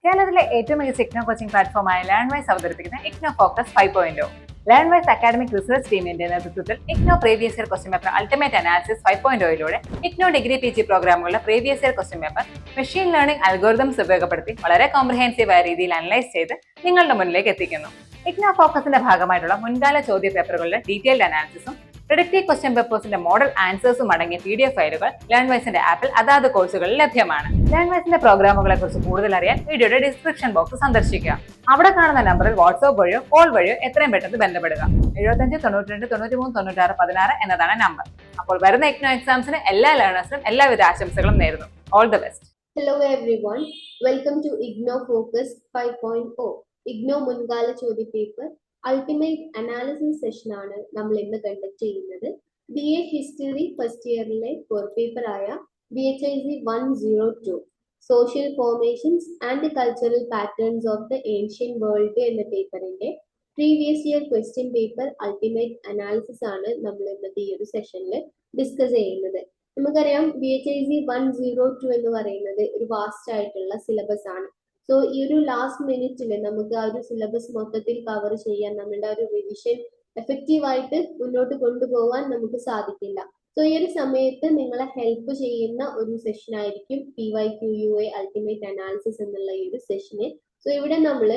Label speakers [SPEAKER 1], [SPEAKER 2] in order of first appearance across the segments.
[SPEAKER 1] കേരളത്തിലെ ഏറ്റവും മികച്ച ഇഗ്നോ കോച്ചിംഗ് പ്ലാറ്റ്ഫോമായ ലേൺവൈസ് അവതരിപ്പിക്കുന്ന IGNOU focus 5.0. Learnwise academic research ടീമിന്റെ നേതൃത്വത്തിൽ IGNOU previous year question paper ultimate analysis 5.0യിലൂടെ ഇഗ്നോ ഡിഗ്രി PG പ്രോഗ്രാമുകളുടെ previous year question paper machine learning algorithms ഉപയോഗപ്പെടുത്തി വളരെ കോംപ്രിഹെൻസീവായ രീതിയിൽ അനലൈസ് ചെയ്ത് നിങ്ങളുടെ മുന്നിലേക്ക് എത്തിക്കുന്നു. ഇഗ്നോ ഫോക്കസിന്റെ ഭാഗമായിട്ടുള്ള മുൻകാല ചോദ്യ പേപ്പറുകളുടെ ഡീറ്റെയിൽഡ് അനാലിസിസും പ്രിഡിക്റ്റീവ് ക്വസ്റ്റ്യൻ പേപ്പേഴ്സിന്റെ മോഡൽ ആൻസേഴ്സും അടങ്ങിയ PDF ഫയലുകൾ ലേൺവൈസിന്റെ ആപ്പിൽ അതാത് കോഴ്സുകളിൽ ലഭ്യമാണ്. ലേൺവൈസിന്റെ പ്രോഗ്രാമുകളെ കുറിച്ച് കൂടുതൽ അറിയാൻ വീഡിയോയുടെ ഡിസ്ക്രിപ്ഷൻ ബോക്സ് സന്ദർശിക്കുക. അവിടെ കാണുന്ന നമ്പറിൽ വാട്സ്ആപ്പ് വഴിയോ കോൾ വഴിയോ എത്രയും പെട്ടെന്ന് ബന്ധപ്പെടുക. 75 92 93 96 16 എന്നതാണ് നമ്പർ. അപ്പോൾ വരുന്ന ഇഗ്നോ എക്സാംസിന് എല്ലാ ലേണേഴ്സിനും എല്ലാവിധ ആശംസകളും നേരുന്നു. All the best.
[SPEAKER 2] Hello everyone, welcome to IGNO Focus 5.0. IGNO മുൻകാല ചോദ്യ പേപ്പർ അൾട്ടിമേറ്റ് അനാലിസിസ് സെഷൻ ആണ് നമ്മൾ ഇന്ന് കണ്ടക്ട് ചെയ്യുന്നത്. BA ഹിസ്റ്ററി ഫസ്റ്റ് ഇയറിലെ കോർ പേപ്പറായ BHIC 102 social formations and cultural patterns of the ancient world എന്ന പേപ്പറിന്റെ previous year question paper ultimate analysis ആണ് നമ്മൾ ഇന്നത്തെ ഈ ഒരു സെഷനിൽ ഡിസ്കസ് ചെയ്യുന്നത്. നമുക്കറിയാം BHIC 102 എന്ന് പറയുന്നത് ഒരു വാസ്റ്റ് ആയിട്ടുള്ള സിലബസ് ആണ്. സോ ഈ ഒരു ലാസ്റ്റ് മിനിറ്റിൽ നമുക്ക് ആ ഒരു സിലബസ് മൊത്തത്തിൽ കവർ ചെയ്യാൻ, നമ്മുടെ ഒരു റിവിഷൻ എഫക്റ്റീവ് ആയിട്ട് മുന്നോട്ട് കൊണ്ടുപോകാൻ നമുക്ക് സാധിക്കില്ല. സോ ഈ ഒരു സമയത്ത് നിങ്ങളെ ഹെൽപ്പ് ചെയ്യുന്ന ഒരു സെഷൻ ആയിരിക്കും PYQUA അൾട്ടിമേറ്റ് അനാലിസിസ് എന്നുള്ള ഈ ഒരു സെഷന്. സോ ഇവിടെ നമ്മൾ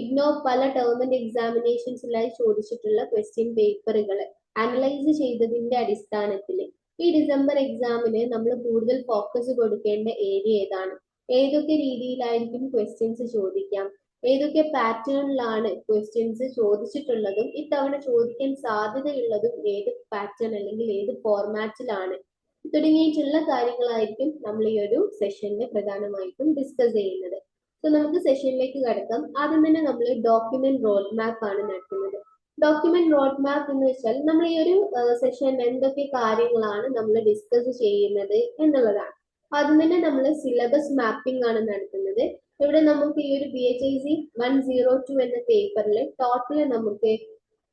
[SPEAKER 2] ഇഗ്നോ പല ടേം ആൻഡ് എക്സാമിനേഷൻസിലായി ചോദിച്ചിട്ടുള്ള ക്വസ്റ്റ്യൻ പേപ്പറുകൾ അനലൈസ് ചെയ്തതിന്റെ അടിസ്ഥാനത്തിൽ ഈ ഡിസംബർ എക്സാമിന് നമ്മൾ കൂടുതൽ ഫോക്കസ് കൊടുക്കേണ്ട ഏരിയ ഏതാണ്, ഏതൊക്കെ രീതിയിലായിരിക്കും ക്വസ്റ്റ്യൻസ് ചോദിക്കാം, ഏതൊക്കെ പാറ്റേണിലാണ് ക്വസ്റ്റ്യൻസ് ചോദിച്ചിട്ടുള്ളതും ഇത്തവണ ചോദിക്കാൻ സാധ്യതയുള്ളതും ഏത് പാറ്റേൺ അല്ലെങ്കിൽ ഏത് ഫോർമാറ്റിലാണ് തുടങ്ങിയിട്ടുള്ള കാര്യങ്ങളായിരിക്കും നമ്മൾ ഈ ഒരു സെഷനിൽ പ്രധാനമായിട്ടും ഡിസ്കസ് ചെയ്യുന്നത്. സോ നമുക്ക് സെഷനിലേക്ക് കടക്കാം. ആദ്യം തന്നെ നമ്മൾ ഡോക്യുമെന്റ് റോഡ് മാപ്പ് ആണ് നടത്തുന്നത്. ഡോക്യുമെന്റ് റോഡ് മാപ്പ് എന്ന് വെച്ചാൽ നമ്മൾ ഈ ഒരു സെഷനിൽ എന്തൊക്കെ കാര്യങ്ങളാണ് നമ്മൾ ഡിസ്കസ് ചെയ്യുന്നത് എന്നുള്ളതാണ്. ആദ്യം തന്നെ നമ്മൾ സിലബസ് മാപ്പിംഗ് ആണ് നടത്തുന്നത്. ഇവിടെ നമുക്ക് ഈ ഒരു BHIC 102 എന്ന പേപ്പറിൽ ടോട്ടൽ നമുക്ക്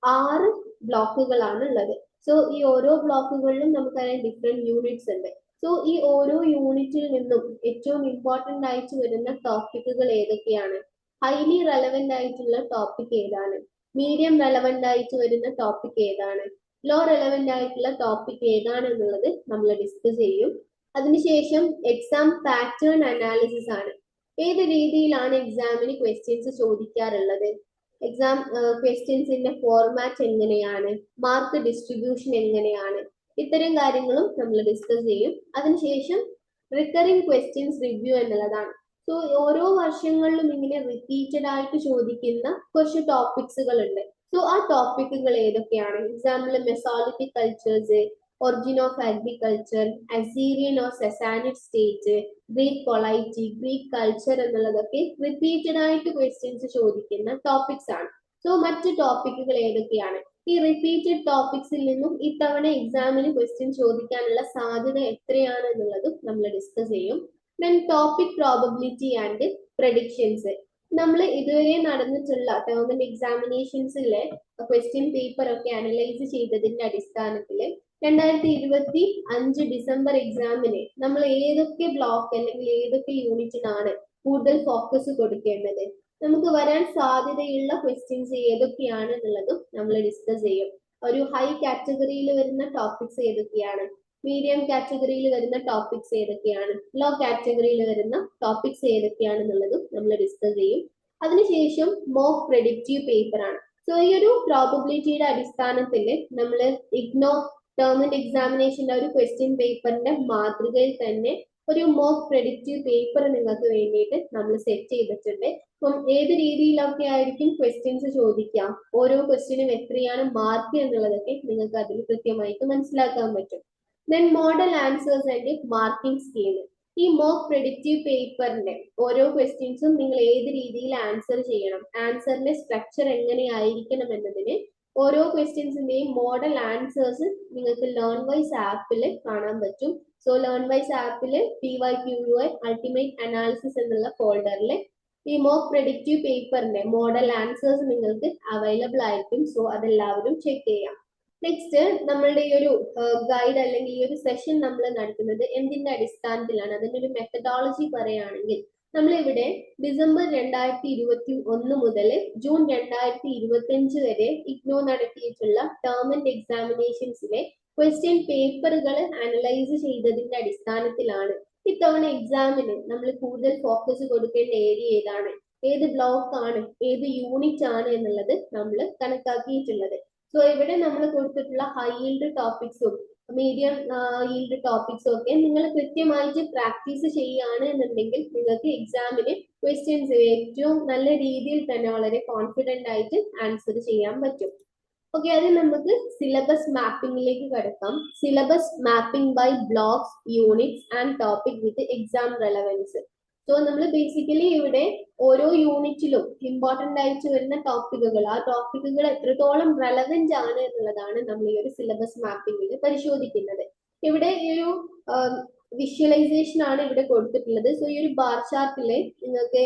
[SPEAKER 2] 6 ബ്ലോക്കുകളാണ് ഉള്ളത്. സോ ഈ ഓരോ ബ്ലോക്കുകളിലും നമുക്കറിയാം ഡിഫറെന്റ് യൂണിറ്റ്സ് ഉണ്ട്. സോ ഈ ഓരോ യൂണിറ്റിൽ നിന്നും ഏറ്റവും ഇമ്പോർട്ടന്റ് ആയിട്ട് വരുന്ന ടോപ്പിക്കുകൾ ഏതൊക്കെയാണ്, ഹൈലി റെലവെന്റ് ആയിട്ടുള്ള ടോപ്പിക് ഏതാണ്, മീഡിയം റെലവെന്റ് ആയിട്ട് വരുന്ന ടോപ്പിക് ഏതാണ്, ലോ റെലവെന്റ് ആയിട്ടുള്ള ടോപ്പിക് ഏതാണ് എന്നുള്ളത് നമ്മൾ ഡിസ്കസ് ചെയ്യും. അതിനുശേഷം എക്സാം പാറ്റേൺ അനാലിസിസ് ആണ്. ഏത് രീതിയിലാണ് എക്സാമിന് ക്വസ്റ്റ്യൻസ് ചോദിക്കാറുള്ളത്, എക്സാം ക്വസ്റ്റ്യൻസിന്റെ ഫോർമാറ്റ് എങ്ങനെയാണ്, മാർക്ക് ഡിസ്ട്രിബ്യൂഷൻ എങ്ങനെയാണ്, ഇത്തരം കാര്യങ്ങളും നമ്മൾ ഡിസ്കസ് ചെയ്യും. അതിനുശേഷം റിക്കറിംഗ് ക്വസ്റ്റ്യൻസ് റിവ്യൂ എന്നുള്ളതാണ്. സോ ഓരോ വർഷങ്ങളിലും ഇങ്ങനെ റിപ്പീറ്റഡ് ആയിട്ട് ചോദിക്കുന്ന കുറച്ച് ടോപ്പിക്സുകൾ ഉണ്ട്. സോ ആ ടോപ്പിക്കുകൾ ഏതൊക്കെയാണ്, example mesolithic cultures, origin of agriculture, Assyrian or Sasanid state, Greek polity, Greek culture എന്നുള്ളതൊക്കെ റിപ്പീറ്റഡ് ആയിട്ട് ക്വസ്റ്റ്യൻസ് ചോദിക്കുന്ന ടോപ്പിക്സ് ആണ്. സോ മറ്റ് ടോപ്പിക്കുകൾ ഏതൊക്കെയാണ്, ഈ റിപ്പീറ്റഡ് ടോപ്പിക്സിൽ നിന്നും ഇത്തവണ എക്സാമിന് ക്വസ്റ്റ്യൻ ചോദിക്കാനുള്ള സാധ്യത എത്രയാണ് എന്നുള്ളതും നമ്മൾ ഡിസ്കസ് ചെയ്യും. Then topic probability and predictions. നമ്മൾ ഇതുവരെ നടന്നിട്ടുള്ള ടേം ആൻഡ് എക്സാമിനേഷൻസിലെ ക്വസ്റ്റ്യൻ പേപ്പർ ഒക്കെ അനലൈസ് ചെയ്തതിന്റെ അടിസ്ഥാനത്തിൽ 2025 ഡിസംബർ എക്സാമിന് നമ്മൾ ഏതൊക്കെ ബ്ലോക്ക് അല്ലെങ്കിൽ ഏതൊക്കെ യൂണിറ്റിനാണ് കൂടുതൽ ഫോക്കസ് കൊടുക്കേണ്ടത്, നമുക്ക് വരാൻ സാധ്യതയുള്ള ക്വസ്റ്റ്യൻസ് ഏതൊക്കെയാണ് എന്നുള്ളതും നമ്മൾ ഡിസ്കസ് ചെയ്യും. ഒരു ഹൈ കാറ്റഗറിയിൽ വരുന്ന ടോപ്പിക്സ് ഏതൊക്കെയാണ്, മീഡിയം കാറ്റഗറിയിൽ വരുന്ന ടോപ്പിക്സ് ഏതൊക്കെയാണ്, ലോ കാറ്റഗറിയിൽ വരുന്ന ടോപ്പിക്സ് ഏതൊക്കെയാണ് എന്നുള്ളതും നമ്മൾ ഡിസ്കസ് ചെയ്യും. അതിനുശേഷം മോക്ക് പ്രെഡിക്റ്റീവ് പേപ്പർ ആണ്. സോ ഈ ഒരു പ്രോബബിലിറ്റിയുടെ അടിസ്ഥാനത്തിൽ നമ്മൾ ഇഗ്നോ ടേം ആൻഡ് എക്സാമിനേഷന്റെ ഒരു ക്വസ്റ്റ്യൻ പേപ്പറിന്റെ മാതൃകയിൽ തന്നെ ഒരു മോക്ക് പ്രെഡിക്റ്റീവ് പേപ്പർ നിങ്ങൾക്ക് വേണ്ടിയിട്ട് നമ്മൾ സെറ്റ് ചെയ്തിട്ടുണ്ട്. അപ്പം ഏത് രീതിയിലൊക്കെ ആയിരിക്കും ക്വസ്റ്റ്യൻസ് ചോദിക്കാം, ഓരോ ക്വസ്റ്റ്യനും എത്രയാണ് മാർക്ക് എന്നുള്ളതൊക്കെ നിങ്ങൾക്ക് അതിൽ കൃത്യമായിട്ട് മനസ്സിലാക്കാൻ പറ്റും. Then model answers and marking scheme. ഈ മോക്ക് പ്രെഡിക്റ്റീവ് പേപ്പറിന്റെ ഓരോ ക്വസ്റ്റ്യൻസും നിങ്ങൾ ഏത് രീതിയിൽ ആൻസർ ചെയ്യണം, ആൻസറിന്റെ സ്ട്രക്ചർ എങ്ങനെയായിരിക്കണം എന്നതിന് ഓരോ ക്വസ്റ്റ്യൻസിന്റെയും മോഡൽ ആൻസേഴ്സ് നിങ്ങൾക്ക് ലേൺവൈസ് ആപ്പിൽ കാണാൻ പറ്റും. സോ ലേൺവൈസ് ആപ്പിൽ PYQUA അൾട്ടിമേറ്റ് അനാലിസിസ് എന്നുള്ള ഫോൾഡറിൽ ഈ മോക്ക് പ്രെഡിക്റ്റീവ് പേപ്പറിന്റെ മോഡൽ ആൻസേഴ്സ് നിങ്ങൾക്ക് അവൈലബിൾ ആയിരിക്കും. സോ അതെല്ലാവരും ചെക്ക് ചെയ്യാം. നെക്സ്റ്റ് നമ്മളുടെ ഈ ഒരു ഗൈഡ് അല്ലെങ്കിൽ ഈ ഒരു സെഷൻ നമ്മൾ നടത്തുന്നത് എന്തിന്റെ അടിസ്ഥാനത്തിലാണ്, അതിന്റെ ഒരു മെത്തഡോളജി പറയുകയാണെങ്കിൽ നമ്മളിവിടെ ഡിസംബർ 2021 മുതൽ ജൂൺ 2025 വരെ ഇഗ്നോ നടത്തിയിട്ടുള്ള ടേം ആൻഡ് എക്സാമിനേഷൻസിലെ ക്വസ്റ്റ്യൻ പേപ്പറുകൾ അനലൈസ് ചെയ്തതിന്റെ അടിസ്ഥാനത്തിലാണ് ഇത്തവണ എക്സാമിന് നമ്മൾ കൂടുതൽ ഫോക്കസ് കൊടുക്കേണ്ട ഏരിയ ഏതാണ്, ഏത് ബ്ലോക്ക് ആണ്, ഏത് യൂണിറ്റ് ആണ് എന്നുള്ളത് നമ്മൾ കണക്കാക്കിയിട്ടുള്ളത്. സോ ഇവിടെ നമ്മൾ കൊടുത്തിട്ടുള്ള ഹൈ ഈൽഡ് ടോപ്പിക്സും മീഡിയം ഈൽഡ് ടോപ്പിക്സും ഒക്കെ നിങ്ങൾ കൃത്യമായിട്ട് പ്രാക്ടീസ് ചെയ്യുകയാണ് എന്നുണ്ടെങ്കിൽ നിങ്ങൾക്ക് എക്സാമിന് ക്വസ്റ്റ്യൻസ് ഏറ്റവും നല്ല രീതിയിൽ തന്നെ വളരെ കോൺഫിഡന്റ് ആയിട്ട് ആൻസർ ചെയ്യാൻ പറ്റും. ഓക്കെ, അത് നമുക്ക് സിലബസ് മാപ്പിംഗിലേക്ക് കടക്കാം. Syllabus mapping by blocks, units and topic with exam relevance. So നമ്മൾ ബേസിക്കലി ഇവിടെ ഓരോ യൂണിറ്റിലും ഇമ്പോർട്ടന്റ് ആയിട്ട് വരുന്ന ടോപ്പിക്കുകൾ, ആ ടോപ്പിക്കുകൾ എത്രത്തോളം റെലവെന്റ് ആണ് എന്നുള്ളതാണ് നമ്മൾ ഈ ഒരു സിലബസ് മാപ്പിംഗിൽ പരിശോധിക്കുന്നത്. ഇവിടെ ഈ ഒരു വിഷ്വലൈസേഷൻ ആണ് ഇവിടെ കൊടുത്തിട്ടുള്ളത്. സോ ഈ ഒരു ബാർ ചാർട്ടില് നിങ്ങൾക്ക്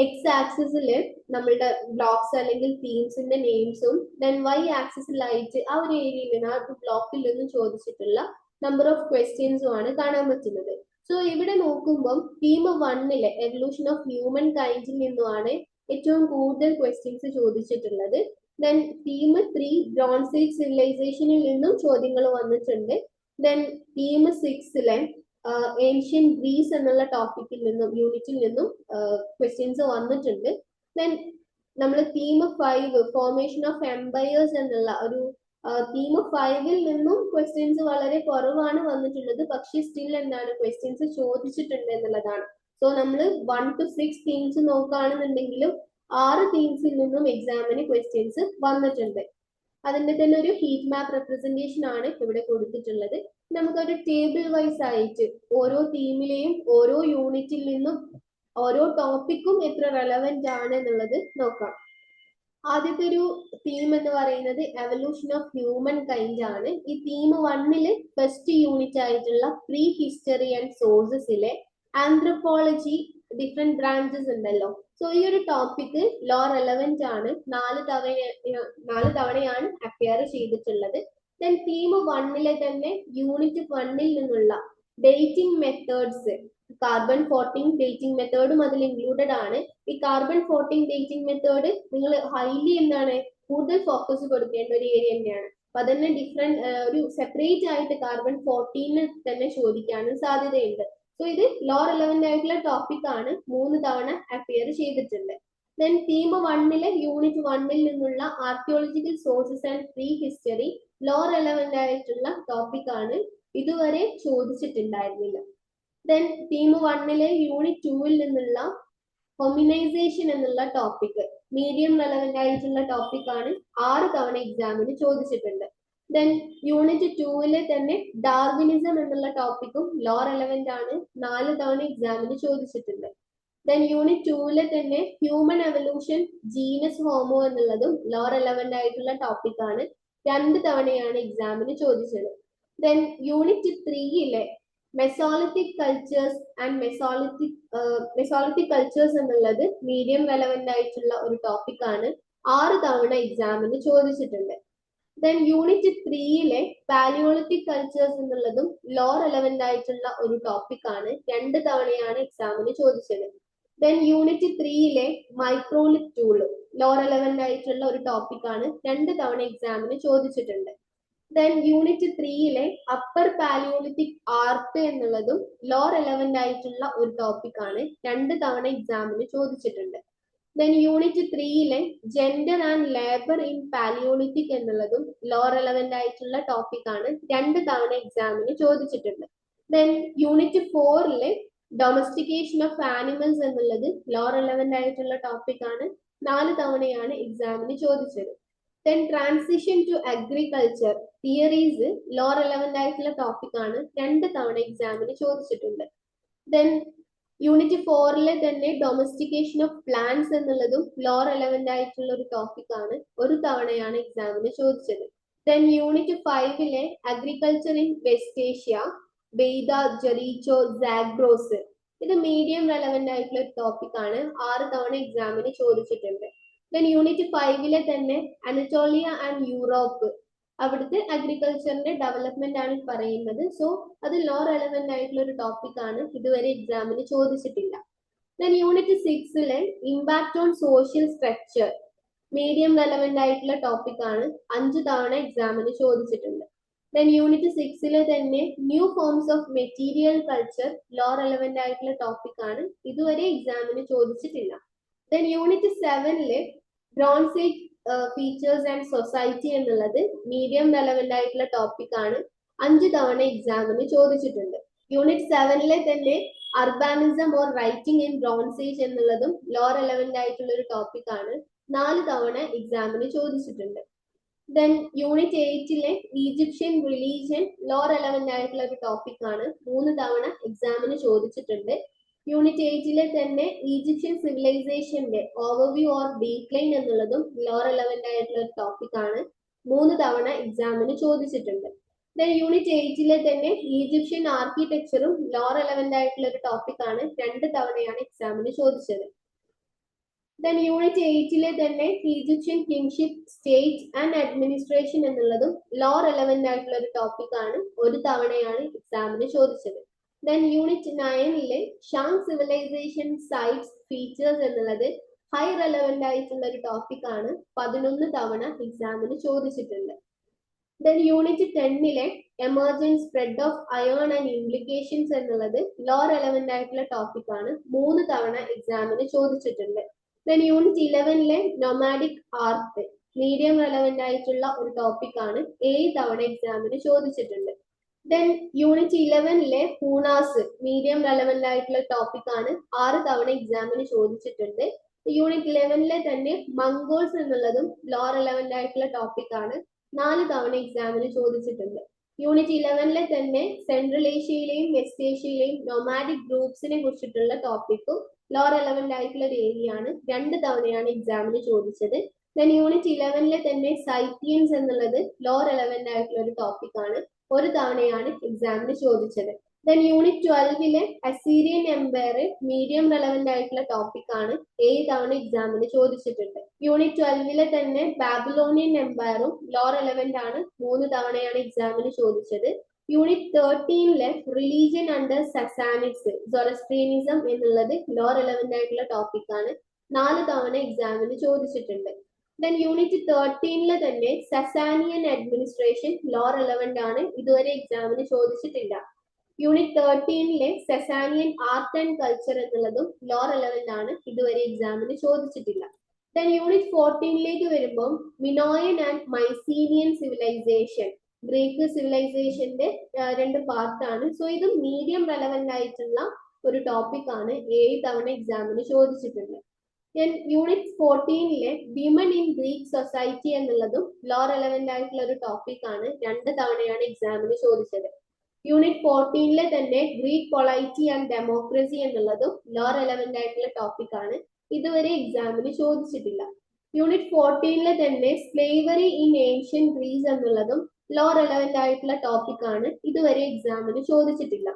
[SPEAKER 2] എക്സ് ആക്സിസിൽ നമ്മളുടെ ബ്ലോക്സ് അല്ലെങ്കിൽ തീംസിന്റെ നെയിംസും ദെൻ വൈ ആക്സിസിലായിട്ട് ആ ഒരു ഏരിയയിൽ നിന്ന് ആ ബ്ലോക്കിൽ നിന്നും ചോദിച്ചിട്ടുള്ള നമ്പർ ഓഫ് ക്വസ്റ്റ്യൻസും ആണ് കാണാൻ പറ്റുന്നത്. സോ ഇവിടെ നോക്കുമ്പോൾ തീം 1 എവല്യൂഷൻ ഓഫ് ഹ്യൂമൻ കൈൻഡിൽ നിന്നുമാണ് ഏറ്റവും കൂടുതൽ ക്വസ്റ്റ്യൻസ് ചോദിച്ചിട്ടുള്ളത്. ദെൻ തീം 3 ബ്രോൺസ് ഏജ് സിവിലൈസേഷനിൽ നിന്നും ചോദ്യങ്ങൾ വന്നിട്ടുണ്ട്. ദെൻ തീം 6 ഏൻഷ്യൻ ഗ്രീസ് എന്നുള്ള ടോപ്പിക്കിൽ നിന്നും യൂണിറ്റിൽ നിന്നും ക്വസ്റ്റ്യൻസ് വന്നിട്ടുണ്ട്. ദെൻ നമ്മൾ തീം 5 ഫോർമേഷൻ ഓഫ് എംപയേഴ്സ് എന്നുള്ള ഒരു തീം 5 നിന്നും ക്വസ്റ്റ്യൻസ് വളരെ കുറവാണ് വന്നിട്ടുള്ളത്. പക്ഷേ സ്റ്റിൽ എന്താണ് ക്വസ്റ്റ്യൻസ് ചോദിച്ചിട്ടുണ്ട് എന്നുള്ളതാണ്. സോ നമ്മൾ 1 to 6 തീംസ് നോക്കുകയാണെന്നുണ്ടെങ്കിലും 6 തീംസിൽ നിന്നും എക്സാമിന് ക്വസ്റ്റ്യൻസ് വന്നിട്ടുണ്ട്. അതിന്റെ തന്നെ ഒരു ഹീറ്റ് മാപ്പ് റെപ്രസെന്റേഷൻ ആണ് ഇവിടെ കൊടുത്തിട്ടുള്ളത്. നമുക്കൊരു ടേബിൾ വൈസ് ആയിട്ട് ഓരോ തീമിലെയും ഓരോ യൂണിറ്റിൽ നിന്നും ഓരോ ടോപ്പിക്കും എത്ര റെലവെന്റ് ആണ് എന്നുള്ളത് നോക്കാം. ആദ്യത്തെ ഒരു തീം എന്ന് പറയുന്നത് എവല്യൂഷൻ ഓഫ് ഹ്യൂമൻ കൈൻഡ് ആണ്. ഈ തീം 1 ഫസ്റ്റ് യൂണിറ്റ് ആയിട്ടുള്ള പ്രീ ഹിസ്റ്ററി ആൻഡ് സോഴ്സസിലെ ആന്ത്രോപോളജി ഡിഫറെന്റ് ബ്രാഞ്ചസ് ഉണ്ടല്ലോ. സോ ഈ ഒരു ടോപ്പിക് ലോ റെലവെന്റ് ആണ്. 4 തവണയാണ് അപ്പിയർ ചെയ്തിട്ടുള്ളത്. ദെൻ തീം 1 തന്നെ യൂണിറ്റ് 1 നിന്നുള്ള ഡേറ്റിംഗ് മെത്തേഡ്സ്, കാർബൺ 14 ഡേറ്റിംഗ് മെത്തേഡും അതിൽ ഇൻക്ലൂഡഡ് ആണ്. ഈ കാർബൺ 14 ഡേറ്റിംഗ് മെത്തേഡ് നിങ്ങൾ ഹൈലി എന്താണ് കൂടുതൽ ഫോക്കസ് കൊടുക്കേണ്ട ഒരു ഏരിയ തന്നെയാണ്. അപ്പൊ അതന്നെ ഡിഫറെന്റ് ഒരു സെപ്പറേറ്റ് ആയിട്ട് കാർബൺ 14 തന്നെ ചോദിക്കാനും സാധ്യതയുണ്ട്. സോ ഇത് ലോ റെലവെന്റ് ആയിട്ടുള്ള ടോപ്പിക് ആണ്. 3 തവണ അപ്പിയർ ചെയ്തിട്ടുണ്ട്. ദെൻ തീം 1 യൂണിറ്റ് 1 നിന്നുള്ള archaeological sources and prehistory low relevant ആയിട്ടുള്ള ടോപ്പിക് ആണ്. ഇതുവരെ ചോദിച്ചിട്ടുണ്ടായിരുന്നില്ല. ദെൻ തീം 1 യൂണിറ്റ് 2 നിന്നുള്ള ഹൊമിനൈസേഷൻ എന്നുള്ള ടോപ്പിക് മീഡിയം റെലവെന്റ് ആയിട്ടുള്ള ടോപ്പിക് ആണ്. 6 തവണ എക്സാമിന് ചോദിച്ചിട്ടുണ്ട്. ദെൻ യൂണിറ്റ് 2 തന്നെ ഡാർവിനിസം എന്നുള്ള ടോപ്പിക്കും ലോ റെലവെന്റ് ആണ്. 4 തവണ എക്സാമിന് ചോദിച്ചിട്ടുണ്ട്. ദെൻ യൂണിറ്റ് 2 തന്നെ ഹ്യൂമൻ എവല്യൂഷൻ ജീനസ് ഹോമോ എന്നുള്ളതും ലോ റെലവെന്റ് ആയിട്ടുള്ള ടോപ്പിക് ആണ്. 2 തവണയാണ് എക്സാമിന് ചോദിച്ചത്. Then unit 3 mesolithic cultures and mesolithic cultures എന്നുള്ളത് മീഡിയം റെലവെന്റ് ആയിട്ടുള്ള ഒരു ടോപ്പിക് ആണ്. 6 തവണ എക്സാമിന് ചോദിച്ചിട്ടുണ്ട്. ദെൻ യൂണിറ്റ് 3 പാലിയോളിത്തിക് കൾച്ചേഴ്സ് എന്നുള്ളതും ലോ റെലവെന്റ് ആയിട്ടുള്ള ഒരു ടോപ്പിക് ആണ്. 2 തവണയാണ് എക്സാമിന് ചോദിച്ചത്. Then unit 3 microlithic tool low relevant ആയിട്ടുള്ള ഒരു ടോപ്പിക് ആണ്. 2 തവണ എക്സാമിന് ചോദിച്ചിട്ടുണ്ട്. Then unit 3 upper palaeolithic art എന്നുള്ളതും ലോ റെലവെന്റ് ആയിട്ടുള്ള ഒരു ടോപ്പിക് ആണ്. 2 തവണ എക്സാമിന് ചോദിച്ചിട്ടുണ്ട്. Then unit 3 gender and labour in palaeolithic എന്നുള്ളതും ലോ റെലവെന്റ് ആയിട്ടുള്ള ടോപ്പിക് ആണ്. 2 തവണ എക്സാമിന് ചോദിച്ചിട്ടുണ്ട്. Then unit 4 domestication of animals എന്നുള്ളത് ലോ റെലവെന്റ് ആയിട്ടുള്ള ടോപ്പിക് ആണ്. 4 തവണയാണ് എക്സാമിന് ചോദിച്ചത്. Then transition to agriculture theories low relevant ആയിട്ടുള്ള ടോപ്പിക് ആണ്. 2 തവണ എക്സാമിന് ചോദിച്ചിട്ടുണ്ട്. ദെൻ യൂണിറ്റ് 4 തന്നെ ഡൊമസ്റ്റിക്കേഷൻ ഓഫ് പ്ലാന്റ്സ് എന്നുള്ളതും ലോ റെലവെന്റ് ആയിട്ടുള്ള ഒരു ടോപ്പിക് ആണ്. 1 തവണയാണ് എക്സാമിന് ചോദിച്ചത്. Then unit 5 agriculture in West Asia Beidha, Jericho, Zagros ഇത് മീഡിയം റെലവെന്റ് ആയിട്ടുള്ള ഒരു ടോപ്പിക് ആണ്. 6 തവണ എക്സാമിന് ചോദിച്ചിട്ടുണ്ട്. ദെൻ യൂണിറ്റ് 5 തന്നെ അനറ്റോളിയ ആൻഡ് യൂറോപ്പ് അവിടുത്തെ അഗ്രികൾച്ചറിന്റെ ഡെവലപ്മെന്റ് ആണ് പറയുന്നത്. സോ അത് ലോ റെലവെന്റ് ആയിട്ടുള്ള ഒരു ടോപ്പിക് ആണ്. ഇതുവരെ എക്സാമിന് ചോദിച്ചിട്ടില്ല. Then unit 6 impact on social structure medium relevant ആയിട്ടുള്ള ടോപ്പിക് ആണ്, 5 തവണ എക്സാമിന് ചോദിച്ചിട്ടുണ്ട്. ദെൻ യൂണിറ്റ് 6 തന്നെ new forms of material culture low relevant ആയിട്ടുള്ള ടോപ്പിക് ആണ്, ഇതുവരെ എക്സാമിന് ചോദിച്ചിട്ടില്ല. Then unit 7 bronze age features and society എന്നുള്ളത് മീഡിയം റെലവെന്റ് ആയിട്ടുള്ള ടോപ്പിക് ആണ്, 5 തവണ എക്സാമിന് ചോദിച്ചിട്ടുണ്ട്. യൂണിറ്റ് 7 തന്നെ urbanism or writing in Bronze Age എന്നുള്ളതും ലോ റെലവെന്റ് ആയിട്ടുള്ള ഒരു ടോപ്പിക് ആണ്, 4 തവണ എക്സാമിന് ചോദിച്ചിട്ടുണ്ട്. Then unit 8 Egyptian religion low relevant ആയിട്ടുള്ള ഒരു ടോപ്പിക് ആണ്, 3 തവണ എക്സാമിന് ചോദിച്ചിട്ടുണ്ട്. യൂണിറ്റ് 8 തന്നെ ഈജിപ്ഷ്യൻ സിവിലൈസേഷന്റെ ഓവർവ്യൂ ഓർ ഡീക്ലൈൻ എന്നുള്ളതും ലോ റെലവെന്റ് ആയിട്ടുള്ള ഒരു ടോപ്പിക് ആണ്, 3 തവണ എക്സാമിന് ചോദിച്ചിട്ടുണ്ട്. ദെൻ യൂണിറ്റ് 8 തന്നെ ഈജിപ്ഷ്യൻ ആർക്കിടെക്ചറും ലോ റെലവെന്റ് ആയിട്ടുള്ള ഒരു ടോപ്പിക് ആണ്, 2 തവണയാണ് എക്സാമിന് ചോദിച്ചത്. ദെൻ യൂണിറ്റ് 8 തന്നെ Egyptian kingship state and administration എന്നുള്ളതും ലോ റെലവെന്റ് ആയിട്ടുള്ള ഒരു ടോപ്പിക് ആണ്, 1 തവണയാണ് എക്സാമിന് ചോദിച്ചത്. Then unit 9 Shang civilisation sites features എന്നുള്ളത് ഹൈ റെലവെന്റ് ആയിട്ടുള്ള ഒരു ടോപ്പിക് ആണ്, 11 തവണ എക്സാമിന് ചോദിച്ചിട്ടുണ്ട്. Then unit 10 emergence spread of iron and implications എന്നുള്ളത് ലോ റെലവെന്റ് ആയിട്ടുള്ള ടോപ്പിക് ആണ്, 3 തവണ എക്സാമിന് ചോദിച്ചിട്ടുണ്ട്. Then unit 11 nomadic art medium relevant ആയിട്ടുള്ള ഒരു ടോപ്പിക് ആണ്, 7 തവണ എക്സാമിന് ചോദിച്ചിട്ടുണ്ട്. ദെൻ യൂണിറ്റ് 11 ഹൂണാസ് മീഡിയം റെലവെന്റ് ആയിട്ടുള്ള ടോപ്പിക് ആണ്, 6 തവണ എക്സാമിന് ചോദിച്ചിട്ടുണ്ട്. യൂണിറ്റ് 11 തന്നെ മംഗോൾസ് എന്നുള്ളതും ലോ റെലവെന്റ് ആയിട്ടുള്ള ടോപ്പിക് ആണ്, 4 തവണ എക്സാമിന് ചോദിച്ചിട്ടുണ്ട്. യൂണിറ്റ് 11 തന്നെ സെൻട്രൽ ഏഷ്യയിലെയും വെസ്റ്റ് ഏഷ്യയിലെയും നൊമാഡിക് ഗ്രൂപ്പ്സിനെ കുറിച്ചിട്ടുള്ള ടോപ്പിക്കും ലോ റെലവെന്റ് ആയിട്ടുള്ള ഒരു ഏരിയ ആണ്, 2 തവണയാണ് എക്സാമിന് ചോദിച്ചത്. ദെൻ യൂണിറ്റ് 11 തന്നെ സൈറ്റിയൻസ് എന്നുള്ളത് ലോ റെലവെന്റ് ആയിട്ടുള്ള ഒരു ടോപ്പിക് ആണ്, 1 തവണയാണ് എക്സാമിന് ചോദിച്ചത്. Then unit 12 Assyrian Empire medium relevant ആയിട്ടുള്ള ടോപ്പിക് ആണ്, 7 തവണ എക്സാമിന് ചോദിച്ചിട്ടുണ്ട്. യൂണിറ്റ് 12 തന്നെ ബാബിലോണിയൻ എംപയറും ലോ റെലവെന്റ് ആണ്, 3 തവണയാണ് എക്സാമിന് ചോദിച്ചത്. യൂണിറ്റ് 13 റിലീജിയൻ അണ്ടർ സസാനിക്സ് സൊറസ്ട്രിയനിസം എന്നുള്ളത് ലോ റെലവെന്റ് ആയിട്ടുള്ള ടോപ്പിക് ആണ്, 4 തവണ എക്സാമിന് ചോദിച്ചിട്ടുണ്ട്. ദെൻ യൂണിറ്റ് 13 തന്നെ സസാനിയൻ അഡ്മിനിസ്ട്രേഷൻ ലോ റെലവെന്റ് ആണ്, ഇതുവരെ എക്സാമിന് ചോദിച്ചിട്ടില്ല. Unit 13 Sasanian art and culture എന്നുള്ളതും ലോ റെലവെന്റ് ആണ്, ഇതുവരെ എക്സാമിന് ചോദിച്ചിട്ടില്ല. ദെൻ യൂണിറ്റ് 14 വരുമ്പോൾ മിനോയൻ ആൻഡ് മൈസീനിയൻ സിവിലൈസേഷൻ ഗ്രീക്ക് സിവിലൈസേഷന്റെ 2 പാർട്ടാണ്. സോ ഇത് മീഡിയം റെലവെന്റ് ആയിട്ടുള്ള ഒരു ടോപ്പിക് ആണ്, 7 തവണ എക്സാമിന് ചോദിച്ചിട്ടുണ്ട്. Unit 14 women in Greek society എന്നുള്ളതും ലോ റെലവെന്റ് ആയിട്ടുള്ള ഒരു ടോപ്പിക് ആണ്, 2 തവണയാണ് എക്സാമിന് ചോദിച്ചത്. യൂണിറ്റ് 14 തന്നെ ഗ്രീക്ക് പൊളൈറ്റി ആൻഡ് ഡെമോക്രസി എന്നുള്ളതും ലോ റെലവെന്റ് ആയിട്ടുള്ള ടോപ്പിക് ആണ്, ഇതുവരെ എക്സാമിന് ചോദിച്ചിട്ടില്ല. യൂണിറ്റ് 14 തന്നെ സ്ലേവറി ഇൻ ഏൻഷ്യൻ ഗ്രീസ് എന്നുള്ളതും ലോ റെലവെന്റ് ആയിട്ടുള്ള ടോപ്പിക് ആണ്, ഇതുവരെ എക്സാമിന് ചോദിച്ചിട്ടില്ല.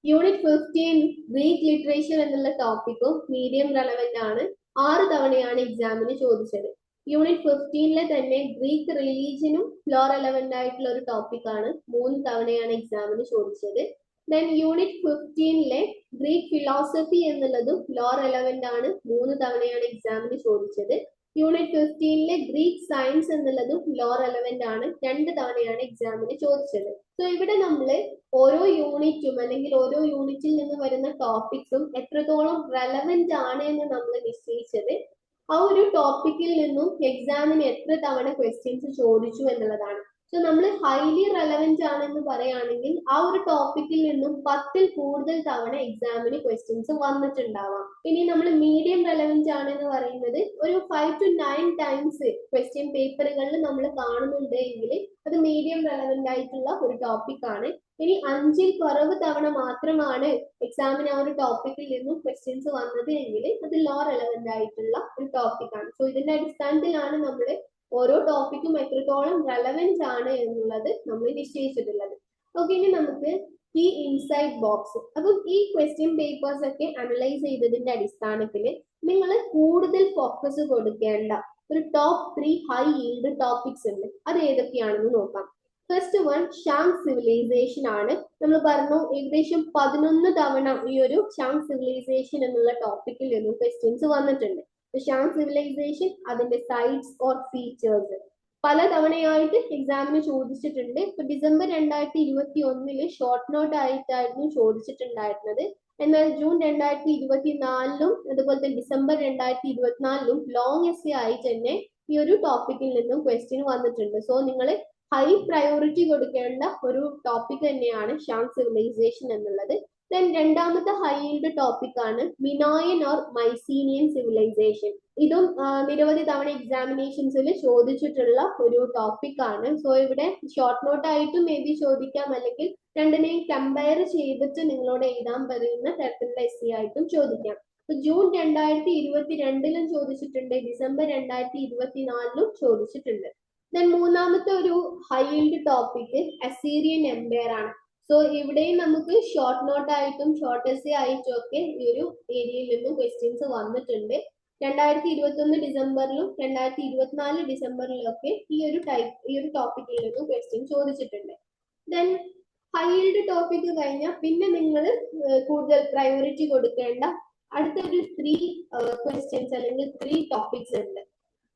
[SPEAKER 2] യൂണിറ്റ് 15 ഗ്രീക്ക് ലിറ്ററേച്ചർ എന്നുള്ള ടോപ്പിക്കും മീഡിയം റെലവെന്റ് ആണ്, 6 തവണയാണ് എക്സാമിന് ചോദിച്ചത്. യൂണിറ്റ് 15 തന്നെ ഗ്രീക്ക് റിലീജിയനും ലോ റെലവെന്റ് ആയിട്ടുള്ള ഒരു ടോപ്പിക് ആണ്, 3 തവണയാണ് എക്സാമിന് ചോദിച്ചത്. ദെൻ യൂണിറ്റ് 15 ഗ്രീക്ക് ഫിലോസഫി എന്നുള്ളതും ലോ റെലവെന്റ് ആണ്, 3 തവണയാണ് എക്സാമിന് ചോദിച്ചത്. യൂണിറ്റ് 15 ഗ്രീക്ക് സയൻസ് എന്നുള്ളതും ലോ റെലവെന്റ് ആണ്, 2 തവണയാണ് എക്സാമിന് ചോദിച്ചത്. സോ ഇവിടെ നമ്മൾ ഓരോ യൂണിറ്റും അല്ലെങ്കിൽ ഓരോ യൂണിറ്റിൽ നിന്ന് വരുന്ന ടോപ്പിക്സും എത്രത്തോളം റെലവെന്റ് ആണ് എന്ന് നമ്മൾ നിശ്ചയിച്ചത് ആ ഒരു ടോപ്പിക്കിൽ നിന്നും എക്സാമിന് എത്ര തവണ ക്വസ്റ്റ്യൻസ് ചോദിച്ചു എന്നുള്ളതാണ്. സോ നമ്മൾ ഹൈലി റെലവെന്റ് ആണെന്ന് പറയുകയാണെങ്കിൽ ആ ഒരു ടോപ്പിക്കിൽ നിന്നും 10ൽ കൂടുതൽ തവണ എക്സാമിന് ക്വസ്റ്റ്യൻസ് വന്നിട്ടുണ്ടാവാം. ഇനി നമ്മൾ മീഡിയം റെലവെന്റ് ആണെന്ന് പറയുന്നത് ഒരു 5 to 9 ടൈംസ് ക്വസ്റ്റ്യൻ പേപ്പറുകളിൽ നമ്മൾ കാണുന്നുണ്ട് എങ്കിൽ അത് മീഡിയം റെലവെന്റ് ആയിട്ടുള്ള ഒരു ടോപ്പിക് ആണ്. ഇനി 5ൽ കുറവ് തവണ മാത്രമാണ് എക്സാമിന് ആ ഒരു ടോപ്പിക്കിൽ നിന്നും ക്വസ്റ്റ്യൻസ് വന്നത് എങ്കിൽ അത് ലോ റെലവെന്റ് ആയിട്ടുള്ള ഒരു ടോപ്പിക് ആണ്. സോ ഇതിന്റെ അടിസ്ഥാനത്തിലാണ് നമ്മൾ ഓരോ ടോപ്പിക്കും എത്രത്തോളം റെലവെന്റ് ആണ് എന്നുള്ളത് നമ്മൾ നിശ്ചയിച്ചിട്ടുള്ളത്. ഓക്കെ, ഇനി നമുക്ക് ഈ ഇൻസൈഡ് ബോക്സ്, അപ്പം ഈ ക്വസ്റ്റ്യൻ പേപ്പേഴ്സ് ഒക്കെ അനലൈസ് ചെയ്തതിന്റെ അടിസ്ഥാനത്തിൽ നിങ്ങൾ കൂടുതൽ ഫോക്കസ് കൊടുക്കേണ്ട ഒരു ടോപ്പ് 3 ഹൈ ഈൽഡ് ടോപ്പിക്സ് ഉണ്ട്. അത് ഏതൊക്കെയാണെന്ന് നോക്കാം. ഫസ്റ്റ് വൺ ഷാങ് സിവിലൈസേഷൻ ആണ്. നമ്മൾ പറഞ്ഞു ഏകദേശം 11 തവണ ഈ ഒരു ഷാങ് സിവിലൈസേഷൻ എന്നുള്ള ടോപ്പിക്കിൽ നിന്നും ക്വസ്റ്റ്യൻസ് വന്നിട്ടുണ്ട്. ഷാങ് സിവിലൈസേഷൻ, അതിന്റെ സൈറ്റ്സ് ഓർ ഫീച്ചേഴ്സ് പല തവണയായിട്ട് എക്സാമിന് ചോദിച്ചിട്ടുണ്ട്. ഇപ്പൊ ഡിസംബർ 2021 ഷോർട്ട് നോട്ട് ആയിട്ടായിരുന്നു ചോദിച്ചിട്ടുണ്ടായിരുന്നത്. എന്നാൽ ജൂൺ 2024 അതുപോലെ തന്നെ ഡിസംബർ 2024 ലോങ് എസ്സേ ആയിട്ട് തന്നെ ഈ ഒരു ടോപ്പിക്കിൽ നിന്നും ക്വസ്റ്റ്യൻ വന്നിട്ടുണ്ട്. സോ നിങ്ങൾ ഹൈ പ്രയോറിറ്റി കൊടുക്കേണ്ട ഒരു ടോപ്പിക് തന്നെയാണ് ഷാങ് സിവിലൈസേഷൻ എന്നുള്ളത്. ദെൻ രണ്ടാമത്തെ ഹൈ യീൽഡ് ടോപ്പിക് ആണ് മിനോയൻ ഓർ മൈസീനിയൻ സിവിലൈസേഷൻ. ഇതും നിരവധി തവണ എക്സാമിനേഷൻസിൽ ചോദിച്ചിട്ടുള്ള ഒരു ടോപ്പിക് ആണ്. സോ ഇവിടെ ഷോർട്ട് നോട്ട് ആയിട്ടും മേ ബി ചോദിക്കാം, അല്ലെങ്കിൽ രണ്ടിനെയും കമ്പയർ ചെയ്തിട്ട് നിങ്ങളോട് എഴുതാൻ പറയുന്ന തരത്തിലുള്ള എസ്സേ ആയിട്ടും ചോദിക്കാം. ജൂൺ 2022 ചോദിച്ചിട്ടുണ്ട്, ഡിസംബർ 2024 ചോദിച്ചിട്ടുണ്ട്. ദെൻ മൂന്നാമത്തെ ഒരു high yield topic Assyrian Empire ആണ്. സോ ഇവിടെയും നമുക്ക് ഷോർട്ട് നോട്ട് ആയിട്ടും ഷോർട്ട് എസ്സേ ആയിട്ടും ഒക്കെ ഈ ഒരു ഏരിയയിൽ നിന്നും ക്വസ്റ്റ്യൻസ് വന്നിട്ടുണ്ട്. 2021 ഡിസംബറിലും 2024 ഡിസംബറിലും ഒക്കെ ഈ ഒരു ടോപ്പിക്കിൽ നിന്നും ക്വസ്റ്റ്യൻ ചോദിച്ചിട്ടുണ്ട്. ദെൻ ഹൈ യീൽഡ് ടോപ്പിക് കഴിഞ്ഞാൽ പിന്നെ നിങ്ങൾ കൂടുതൽ പ്രയോറിറ്റി കൊടുക്കേണ്ട അടുത്തൊരു 3 ക്വസ്റ്റ്യൻസ് അല്ലെങ്കിൽ 3 ടോപ്പിക്സ് ഉണ്ട്.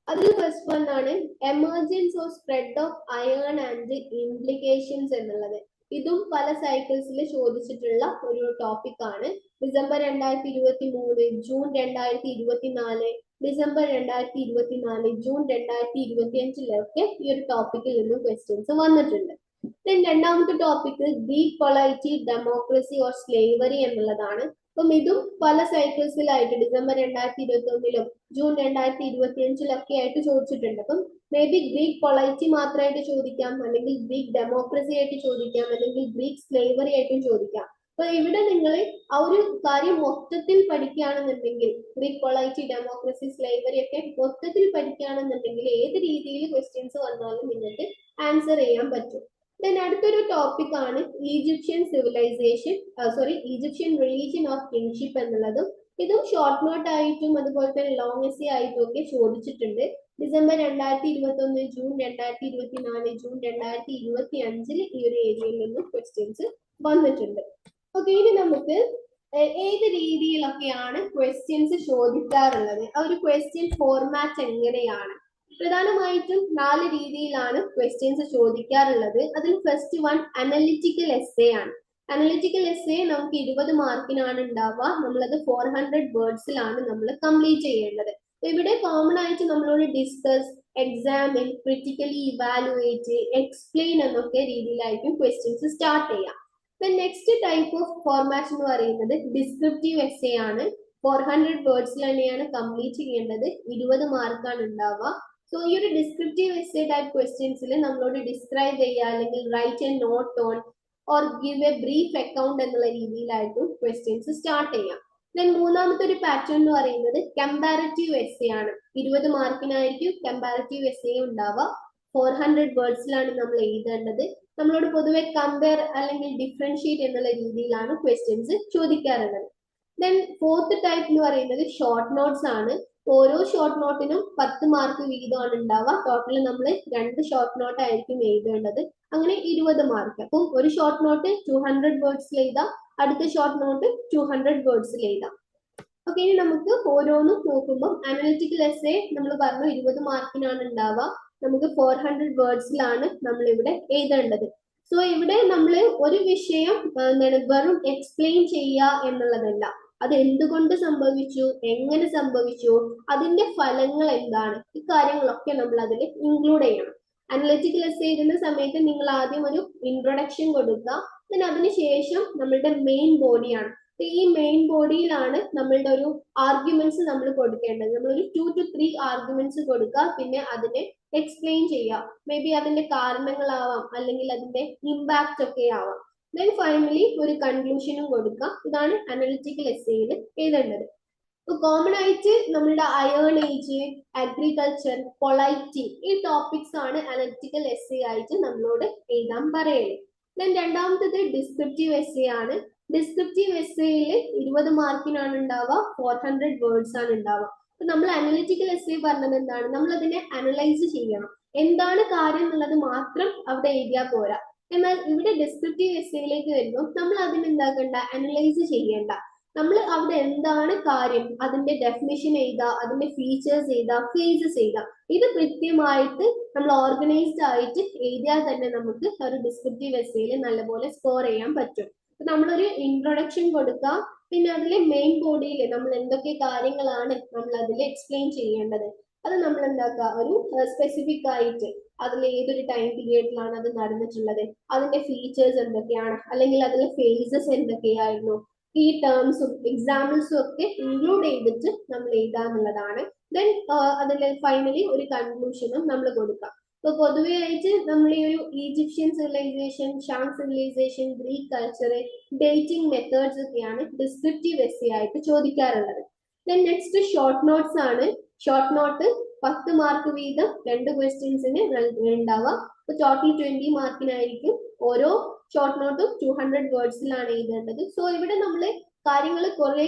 [SPEAKER 2] അതിൽ ഫസ്റ്റ് വൺ ആണ് emergence or spread of iron and implications എന്നുള്ളത്. ഇതും പല സൈക്കിൾസിൽ ചോദിച്ചിട്ടുള്ള ഒരു ടോപ്പിക് ആണ്. ഡിസംബർ 2023, ജൂൺ 2024, ഡിസംബർ 2024, ജൂൺ 2025 ഈ ഒരു ടോപ്പിക്കിൽ നിന്നും ക്വസ്റ്റ്യൻസ് വന്നിട്ടുണ്ട്. ദെൻ രണ്ടാമത്തെ topic Greek polity, democracy or slavery എന്നുള്ളതാണ്. അപ്പം ഇതും പല സൈക്കിൾസിലായിട്ട് ഡിസംബർ 2021 ജൂൺ 2025 ആയിട്ട് ചോദിച്ചിട്ടുണ്ട്. അപ്പം മേ ബി ഗ്രീക്ക് പൊളൈറ്റി മാത്രമായിട്ട് ചോദിക്കാം, അല്ലെങ്കിൽ ഗ്രീക്ക് ഡെമോക്രസി ആയിട്ട് ചോദിക്കാം, അല്ലെങ്കിൽ ഗ്രീക്ക് സ്ലേവറി ആയിട്ടും ചോദിക്കാം. അപ്പൊ ഇവിടെ നിങ്ങൾ ആ ഒരു കാര്യം മൊത്തത്തിൽ പഠിക്കുകയാണെന്നുണ്ടെങ്കിൽ ഗ്രീക്ക് പൊളൈറ്റി, ഡെമോക്രസി, സ്ലേവറി ഒക്കെ മൊത്തത്തിൽ പഠിക്കുകയാണെന്നുണ്ടെങ്കിൽ ഏത് രീതിയിൽ ക്വസ്റ്റ്യൻസ് വന്നാലും നിങ്ങൾക്ക് ആൻസർ ചെയ്യാൻ പറ്റും. ദെൻ അടുത്തൊരു ടോപ്പിക് ആണ് Egyptian civilisation, Egyptian religion of kingship എന്നുള്ളതും. ഇതും ഷോർട്ട് നോട്ട് ആയിട്ടും അതുപോലെ തന്നെ ലോങ് എസ്സേ ആയിട്ടും ഒക്കെ ചോദിച്ചിട്ടുണ്ട്. ഡിസംബർ 2021, ജൂൺ 2024, ജൂൺ 2025 ഈ ഒരു ഏരിയയിൽ നിന്നും ക്വസ്റ്റ്യൻസ് വന്നിട്ടുണ്ട്. ഓക്കെ, ഇനി നമുക്ക് ഏത് രീതിയിലൊക്കെയാണ് ക്വസ്റ്റ്യൻസ് ചോദിക്കാറുള്ളത്, ആ ഒരു ക്വസ്റ്റ്യൻ ഫോർമാറ്റ് എങ്ങനെയാണ്. പ്രധാനമായിട്ടും 4 രീതിയിലാണ് ക്വസ്റ്റ്യൻസ് ചോദിക്കാറുള്ളത്. അതിൽ ഫസ്റ്റ് വൺ അനലിറ്റിക്കൽ എസ്സേ ആണ്. അനലിറ്റിക്കൽ എസ്സേ നമുക്ക് 20 മാർക്കിനാണ് ഉണ്ടാവുക. നമ്മളത് 400 വേർഡ്സിലാണ് നമ്മൾ കംപ്ലീറ്റ് ചെയ്യേണ്ടത്. ഇവിടെ കോമൺ ആയിട്ട് നമ്മളോട് discuss, examine, critically evaluate, explain എന്നൊക്കെ രീതിയിലായിരിക്കും ക്വസ്റ്റ്യൻസ് സ്റ്റാർട്ട് ചെയ്യാം. നെക്സ്റ്റ് ടൈപ്പ് ഓഫ് ഫോർമാറ്റ് എന്ന് പറയുന്നത് ഡിസ്ക്രിപ്റ്റീവ് എസ്സേ ആണ്. 400 വേർഡ്സിൽ തന്നെയാണ് കംപ്ലീറ്റ് ചെയ്യേണ്ടത്. 20 മാർക്കാണ് ഉണ്ടാവുക. സോ ഈ ഒരു ഡിസ്ക്രിപ്റ്റീവ് എസ്സേ ടൈപ്പ് ക്വസ്റ്റ്യൻസിൽ നമ്മളോട് ഡിസ്ക്രൈബ് ചെയ്യുക, അല്ലെങ്കിൽ write a note on or give a brief account എന്നുള്ള രീതിയിലായിട്ടും ക്വസ്റ്റ്യൻസ് സ്റ്റാർട്ട് ചെയ്യാം. ദെൻ മൂന്നാമത്തെ ഒരു പാറ്റേൺ എന്ന് പറയുന്നത് കമ്പാരറ്റീവ് എസ്സേ ആണ്. 20 മാർക്കിനായിരിക്കും കമ്പാരറ്റീവ് എസ്സേ ഉണ്ടാവുക. 400 വേർഡ്സിലാണ് നമ്മൾ എഴുതേണ്ടത്. നമ്മളോട് പൊതുവെ കമ്പയർ അല്ലെങ്കിൽ ഡിഫറൻഷിയേറ്റ് എന്നുള്ള രീതിയിലാണ് ക്വസ്റ്റ്യൻസ് ചോദിക്കാറുള്ളത്. ദെൻ ഫോർത്ത് ടൈപ്പ് എന്ന് പറയുന്നത് ഷോർട്ട് നോട്ട്സ് ആണ്. ഓരോ ഷോർട്ട് നോട്ടിനും 10 മാർക്ക് വീതമാണ് ഉണ്ടാവുക. ടോട്ടൽ നമ്മൾ 2 ഷോർട്ട് നോട്ട് ആയിരിക്കും എഴുതേണ്ടത്. അങ്ങനെ 20 മാർക്ക്. അപ്പം ഒരു ഷോർട്ട് നോട്ട് 200 വേർഡ്സിൽ എഴുതാം, അടുത്ത ഷോർട്ട് നോട്ട് 200 വേർഡ്സിൽ എഴുതാം. ഓക്കെ, ഇനി നമുക്ക് ഓരോന്നും നോക്കുമ്പോൾ അനലിറ്റിക്കൽ എസ്സേ നമ്മൾ പറഞ്ഞു 20 മാർക്കിനാണ് ഉണ്ടാവുക. നമുക്ക് 400 വേർഡ്സിലാണ് നമ്മൾ ഇവിടെ എഴുതേണ്ടത്. സോ ഇവിടെ നമ്മൾ ഒരു വിഷയം വെറും എക്സ്പ്ലെയിൻ ചെയ്യുക എന്നുള്ളതല്ല, അത് എന്തുകൊണ്ട് സംഭവിച്ചു, എങ്ങനെ സംഭവിച്ചു, അതിന്റെ ഫലങ്ങൾ എന്താണ്, ഇക്കാര്യങ്ങളൊക്കെ നമ്മൾ അതിൽ ഇൻക്ലൂഡ് ചെയ്യണം. അനലിറ്റിക്കൽ എസ്സേ എഴുതുന്ന സമയത്ത് നിങ്ങൾ ആദ്യം ഒരു ഇൻട്രൊഡക്ഷൻ കൊടുക്കുക. then അതിനുശേഷം നമ്മളുടെ മെയിൻ ബോഡിയാണ്. ഈ മെയിൻ ബോഡിയിലാണ് നമ്മളുടെ ഒരു ആർഗ്യുമെന്റ്സ് നമ്മൾ കൊടുക്കേണ്ടത്. നമ്മളൊരു 2 to 3 ആർഗ്യുമെന്റ്സ് കൊടുക്കുക, പിന്നെ അതിനെ എക്സ്പ്ലെയിൻ ചെയ്യുക. മേ ബി അതിന്റെ കാരണങ്ങളാവാം, അല്ലെങ്കിൽ അതിന്റെ ഇമ്പാക്റ്റ് ഒക്കെ ആവാം. ദെൻ ഫൈനലി ഒരു കൺക്ലൂഷനും കൊടുക്കാം. ഇതാണ് അനലിറ്റിക്കൽ എസ്സേയിൽ എഴുതേണ്ടത്. കോമൺ ആയിട്ട് നമ്മളുടെ അയേൺ ഏജ്, അഗ്രികൾച്ചർ, പൊളൈറ്റി, ഈ ടോപ്പിക്സ് ആണ് അനലിറ്റിക്കൽ എസ്സേ ആയിട്ട് നമ്മളോട് എഴുതാൻ പറയുന്നത്. ദെൻ രണ്ടാമത്തത് ഡിസ്ക്രിപ്റ്റീവ് എസ്സേ ആണ്. ഡിസ്ക്രിപ്റ്റീവ് എസ്സേയിൽ 20 മാർക്കിനാണ് ഉണ്ടാവുക. 400 വേർഡ്സ് ആണ് ഉണ്ടാവുക. നമ്മൾ അനലിറ്റിക്കൽ എസ്സേ പറഞ്ഞത് എന്താണ്, നമ്മൾ അതിനെ അനലൈസ് ചെയ്യണം. എന്താണ് കാര്യം എന്നുള്ളത് മാത്രം അവിടെ എഴുതിയാൽ പോരാ. എന്നാൽ ഇവിടെ ഡിസ്ക്രിപ്റ്റീവ് എസ്സേയിലേക്ക് വരുമ്പോൾ നമ്മൾ അതിനെന്താക്കണ്ട, അനലൈസ് ചെയ്യേണ്ട. നമ്മൾ അവിടെ എന്താണ് കാര്യം, അതിന്റെ ഡെഫിനിഷൻ എഴുതാ, അതിന്റെ ഫീച്ചേഴ്സ് എഴുതാ, ഫേസസ് എഴുതാ. ഇത് കൃത്യമായിട്ട് നമ്മൾ ഓർഗനൈസ്ഡ് ആയിട്ട് എഴുതിയാൽ തന്നെ നമുക്ക് ഒരു ഡിസ്ക്രിപ്റ്റീവ് എസ്സേയിൽ നല്ലപോലെ സ്കോർ ചെയ്യാൻ പറ്റും. നമ്മളൊരു ഇൻട്രൊഡക്ഷൻ കൊടുക്കുക, പിന്നെ അതിലെ മെയിൻ ബോഡിയിൽ നമ്മൾ എന്തൊക്കെ കാര്യങ്ങളാണ് നമ്മൾ അതിൽ എക്സ്പ്ലെയിൻ ചെയ്യേണ്ടത്, അത് നമ്മൾ എന്താക്കുക, ഒരു സ്പെസിഫിക് ആയിട്ട് അതിൽ ഏതൊരു ടൈം പീരിയഡിലാണ് അത് നടന്നിട്ടുള്ളത്, അതിന്റെ ഫീച്ചേഴ്സ് എന്തൊക്കെയാണ്, അല്ലെങ്കിൽ അതിലെ ഫേസസ് എന്തൊക്കെയായിരുന്നു, ഈ ടേംസും എക്സാമ്പിൾസും ഒക്കെ ഇൻക്ലൂഡ് ചെയ്തിട്ട് നമ്മൾ എഴുതാന്നുള്ളതാണ്. ദെൻ അതിൽ ഫൈനലി ഒരു കൺക്ലൂഷനും നമ്മൾ കൊടുക്കാം. ഇപ്പൊ പൊതുവെ ആയിട്ട് നമ്മൾ ഈ ഒരു Egyptian civilisation, Shang civilisation, Greek culture, dating methods ഒക്കെയാണ് ഡിസ്ക്രിപ്റ്റീവ് എസ്സേ ആയിട്ട് ചോദിക്കാറുള്ളത്. ദെൻ നെക്സ്റ്റ് ഷോർട്ട് നോട്ട്സ് ആണ്. ഷോർട്ട് നോട്ട് 10 മാർക്ക് വീതം 2 ക്വസ്റ്റ്യൻസിന് ഉണ്ടാവുക. അപ്പൊ ടോട്ടൽ 20 മാർക്കിനായിരിക്കും. ഓരോ ഷോർട്ട് നോട്ടും 200 വേർഡ്സിലാണ് എഴുതേണ്ടത്. സോ ഇവിടെ നമ്മൾ കാര്യങ്ങൾ കുറെ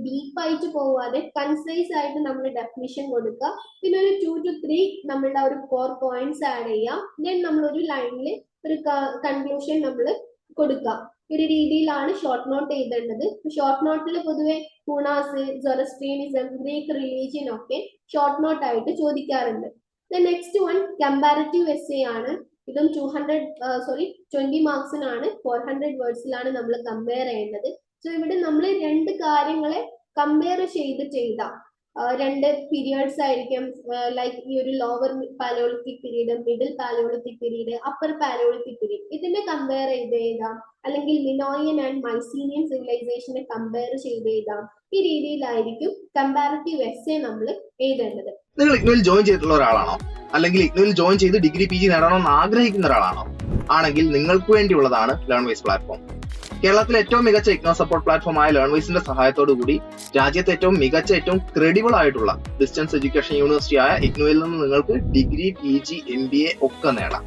[SPEAKER 2] ഡീപ്പായിട്ട് പോവാതെ കൺസൈസ് ആയിട്ട് നമ്മൾ ഡെഫിനിഷൻ കൊടുക്കുക, പിന്നെ ഒരു 2 to 3 നമ്മളുടെ ഒരു 4 പോയിന്റ്സ് ആഡ് ചെയ്യാം. ദെൻ നമ്മൾ ഒരു ലൈനിൽ ഒരു കൺക്ലൂഷൻ നമ്മൾ കൊടുക്കുക. ഒരു രീതിയിലാണ് ഷോർട്ട് നോട്ട് എഴുതേണ്ടത്. ഷോർട്ട് നോട്ടിൽ പൊതുവെ ഹൂണാസ്, സൊറസ്ട്രിയനിസം, ഗ്രീക്ക് റിലീജിയൻ ഒക്കെ ഷോർട്ട് നോട്ട് ആയിട്ട് ചോദിക്കാറുണ്ട്. നെക്സ്റ്റ് വൺ കമ്പാരറ്റീവ് എസ്സേ ആണ്. ഇതും 20 മാർക്സിനാണ്. 400 വേർഡ്സിലാണ് നമ്മൾ കമ്പയർ ചെയ്യേണ്ടത്. സോ ഇവിടെ നമ്മൾ 2 കാര്യങ്ങളെ കമ്പയർ ചെയ്താം. 2 പീരിയഡ്സ് ആയിരിക്കും, ലൈക്ക് ഈ ഒരു lower Palaeolithic period, middle Palaeolithic period, upper Palaeolithic period, ഇതിനെ കമ്പയർ ചെയ്ത് എഴുതാം. അല്ലെങ്കിൽ മിനോയിയൻ ആൻഡ് മൈസീനിയൻ സിവിലൈസേഷനെ കമ്പയർ ചെയ്ത് എഴുതാം. ഈ രീതിയിലായിരിക്കും കമ്പാരറ്റീവ് എസ്സേ നമ്മൾ എഴുതേണ്ടത്.
[SPEAKER 3] നിങ്ങൾ ഇഗ്നോയിൽ ജോയിൻ ചെയ്തിട്ടുള്ള ഒരാളാണോ, അല്ലെങ്കിൽ ഇഗ്നോയിൽ ജോയിൻ ചെയ്ത് ഡിഗ്രി PG നേടണമെന്ന് ആഗ്രഹിക്കുന്ന ഒരാളാണോ? ആണെങ്കിൽ നിങ്ങൾക്ക് വേണ്ടിയുള്ളതാണ് ലേൺവൈസ് പ്ലാറ്റ്ഫോം. കേരളത്തിലെ ഏറ്റവും മികച്ച ഇഗ്നോ സപ്പോർട്ട് പ്ലാറ്റ്ഫോമായ ലേൺവൈസിന്റെ സഹായത്തോടു കൂടി രാജ്യത്തെ ഏറ്റവും മികച്ച, ഏറ്റവും ക്രെഡിബിൾ ആയിട്ടുള്ള ഡിസ്റ്റൻസ് എഡ്യൂക്കേഷൻ യൂണിവേഴ്സിറ്റിയായ ഇഗ്നോയിൽ നിന്ന് നിങ്ങൾക്ക് ഡിഗ്രി, PG, MBA ഒക്കെ നേടാം.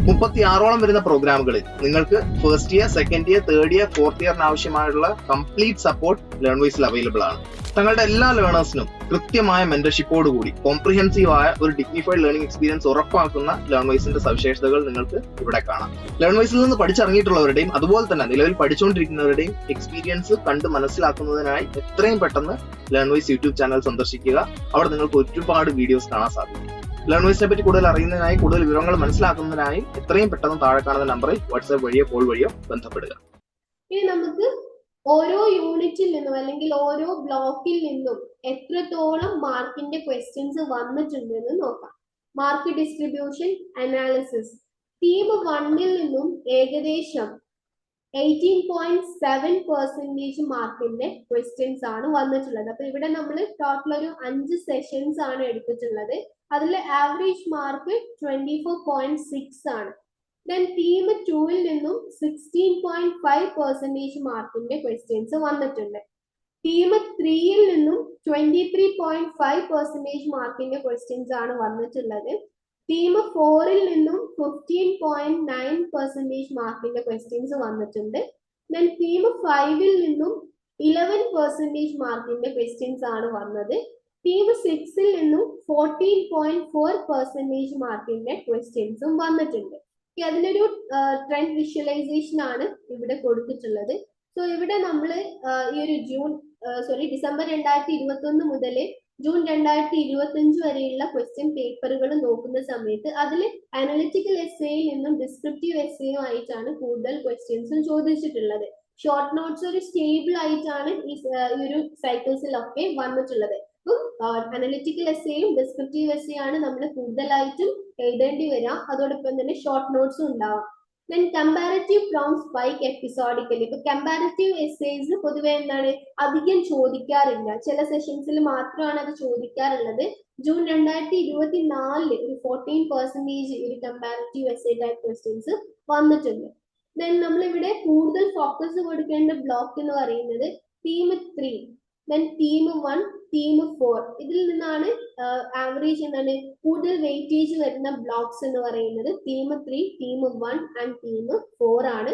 [SPEAKER 3] 36ഓളം വരുന്ന പ്രോഗ്രാമുകളിൽ നിങ്ങൾക്ക് first year, second year, third year, fourth ഇയറിന് ആവശ്യമായുള്ള കംപ്ലീറ്റ് സപ്പോർട്ട് ലേൺവൈസിൽ അവൈലബിൾ ആണ്. തങ്ങളുടെ എല്ലാ ലേണേഴ്സിനും കൃത്യമായ മെന്റർഷിപ്പോട് കൂടി കോംപ്രിഹെൻസീവ് ആയ ഒരു ഡിഗ്നിഫൈഡ് ലേണിംഗ് എക്സ്പീരിയൻസ് ഉറപ്പാക്കുന്ന ലേൺവൈസിന്റെ സവിശേഷതകൾ നിങ്ങൾക്ക് ഇവിടെ കാണാം. ലേൺവൈസിൽ നിന്ന് പഠിച്ചിറങ്ങിയിട്ടുള്ളവരുടെയും അതുപോലെ തന്നെ നിലവിൽ പഠിച്ചുകൊണ്ടിരിക്കുന്നവരുടെയും എക്സ്പീരിയൻസ് കണ്ട് മനസ്സിലാക്കുന്നതിനായി എത്രയും പെട്ടെന്ന് ലേൺവൈസ് യൂട്യൂബ് ചാനൽ സന്ദർശിക്കുക. അവിടെ നിങ്ങൾക്ക് ഒരുപാട് വീഡിയോസ് കാണാൻ സാധിക്കും. ലേൺവൈസിനെ പറ്റി കൂടുതൽ അറിയുന്നതിനായി, കൂടുതൽ വിവരങ്ങൾ മനസ്സിലാക്കുന്നതിനായി എത്രയും പെട്ടെന്ന് താഴെ കാണുന്ന നമ്പറിൽ വാട്സ്ആപ്പ് വഴിയോ കോൾ വഴിയോ ബന്ധപ്പെടുക.
[SPEAKER 2] ഇനി നമുക്ക് ഓരോ യൂണിറ്റിൽ നിന്നും അല്ലെങ്കിൽ ഓരോ ബ്ലോക്കിൽ നിന്നും എത്രത്തോളം മാർക്കിന്റെ ക്വസ്റ്റ്യൻസ് വന്നിട്ടുണ്ടെന്ന് നോക്കാം. Mark distribution analysis. ടീം 1-ൽ നിന്നും ഏകദേശം 18.7% മാർക്കിന്റെ ക്വസ്റ്റ്യൻസ് ആണ് വന്നിട്ടുള്ളത്. അപ്പൊ ഇവിടെ നമ്മൾ ടോട്ടൽ ഒരു 5 സെഷൻസ് ആണ് എടുത്തിട്ടുള്ളത്. അതിൽ ആവറേജ് മാർക്ക് 24.6 ആണ്. ദെൻ ടീം 2-ൽ നിന്നും 16.5% മാർക്കിന്റെ ക്വസ്റ്റ്യൻസ് വന്നിട്ടുണ്ട്. ടീം 3-ൽ നിന്നും 23.5% മാർക്കിന്റെ ക്വസ്റ്റ്യൻസ് ആണ് വന്നിട്ടുള്ളത്. ടീം 4-ൽ നിന്നും 15.9% മാർക്കിന്റെ ക്വസ്റ്റ്യൻസ് വന്നിട്ടുണ്ട്. ദെൻ ടീം 5-ൽ നിന്നും 11% മാർക്കിന്റെ ക്വസ്റ്റ്യൻസ് ആണ് വന്നത്. ടീം 6-ൽ നിന്നും 14.4% മാർക്കിന്റെ ക്വസ്റ്റ്യൻസും വന്നിട്ടുണ്ട്. അതിനൊരു ട്രെൻഡ് വിഷ്വലൈസേഷൻ ആണ് ഇവിടെ കൊടുത്തിട്ടുള്ളത്. സോ ഇവിടെ നമ്മൾ ഈ ഒരു ഡിസംബർ 2021 മുതൽ ജൂൺ 2025 വരെയുള്ള ക്വസ്റ്റ്യൻ പേപ്പറുകൾ നോക്കുന്ന സമയത്ത് അതിൽ അനലിറ്റിക്കൽ എസ്സേയിൽ നിന്നും ഡിസ്ക്രിപ്റ്റീവ് എസ്സേയും ആയിട്ടാണ് കൂടുതൽ ക്വസ്റ്റ്യൻസും ചോദിച്ചിട്ടുള്ളത്. ഷോർട്ട് നോട്ട്സ് ഒരു സ്റ്റേബിൾ ആയിട്ടാണ് ഈ ഒരു സൈക്കിൾസിലൊക്കെ വന്നിട്ടുള്ളത്. അനലിറ്റിക്കൽ എസ്സേയും ഡിസ്ക്രിപ്റ്റീവ് എസ്സേയും ആണ് നമ്മൾ കൂടുതലായിട്ടും എഴുതേണ്ടി വരിക. അതോടൊപ്പം തന്നെ ഷോർട്ട് നോട്ട്സും ഉണ്ടാവാം. Then comparative from spike episodically. ഇപ്പൊ കമ്പാരറ്റീവ് എസ്സേസ് പൊതുവെ എന്താണ് അധികം ചോദിക്കാറില്ല, ചില സെഷൻസിൽ മാത്രമാണ് അത് ചോദിക്കാറുള്ളത്. ജൂൺ 2024 ഒരു 14% ഒരു കമ്പാരറ്റീവ് എസ്സേ ടൈപ്പ് ക്വസ്റ്റ്യൻസ് വന്നിട്ടുണ്ട്. ദെൻ നമ്മളിവിടെ കൂടുതൽ ഫോക്കസ് കൊടുക്കേണ്ട ബ്ലോക്ക് എന്ന് പറയുന്നത് ടീം 3, ദെൻ ടീം 1, ടീം 4. ഇതിൽ നിന്നാണ് ആവറേജ് എന്താണ് കൂടുതൽ വെയിറ്റേജ് വരുന്ന ബ്ലോക്സ് എന്ന് പറയുന്നത് ടീം 3, ടീം 1 ആൻഡ് ടീം 4 ആണ്.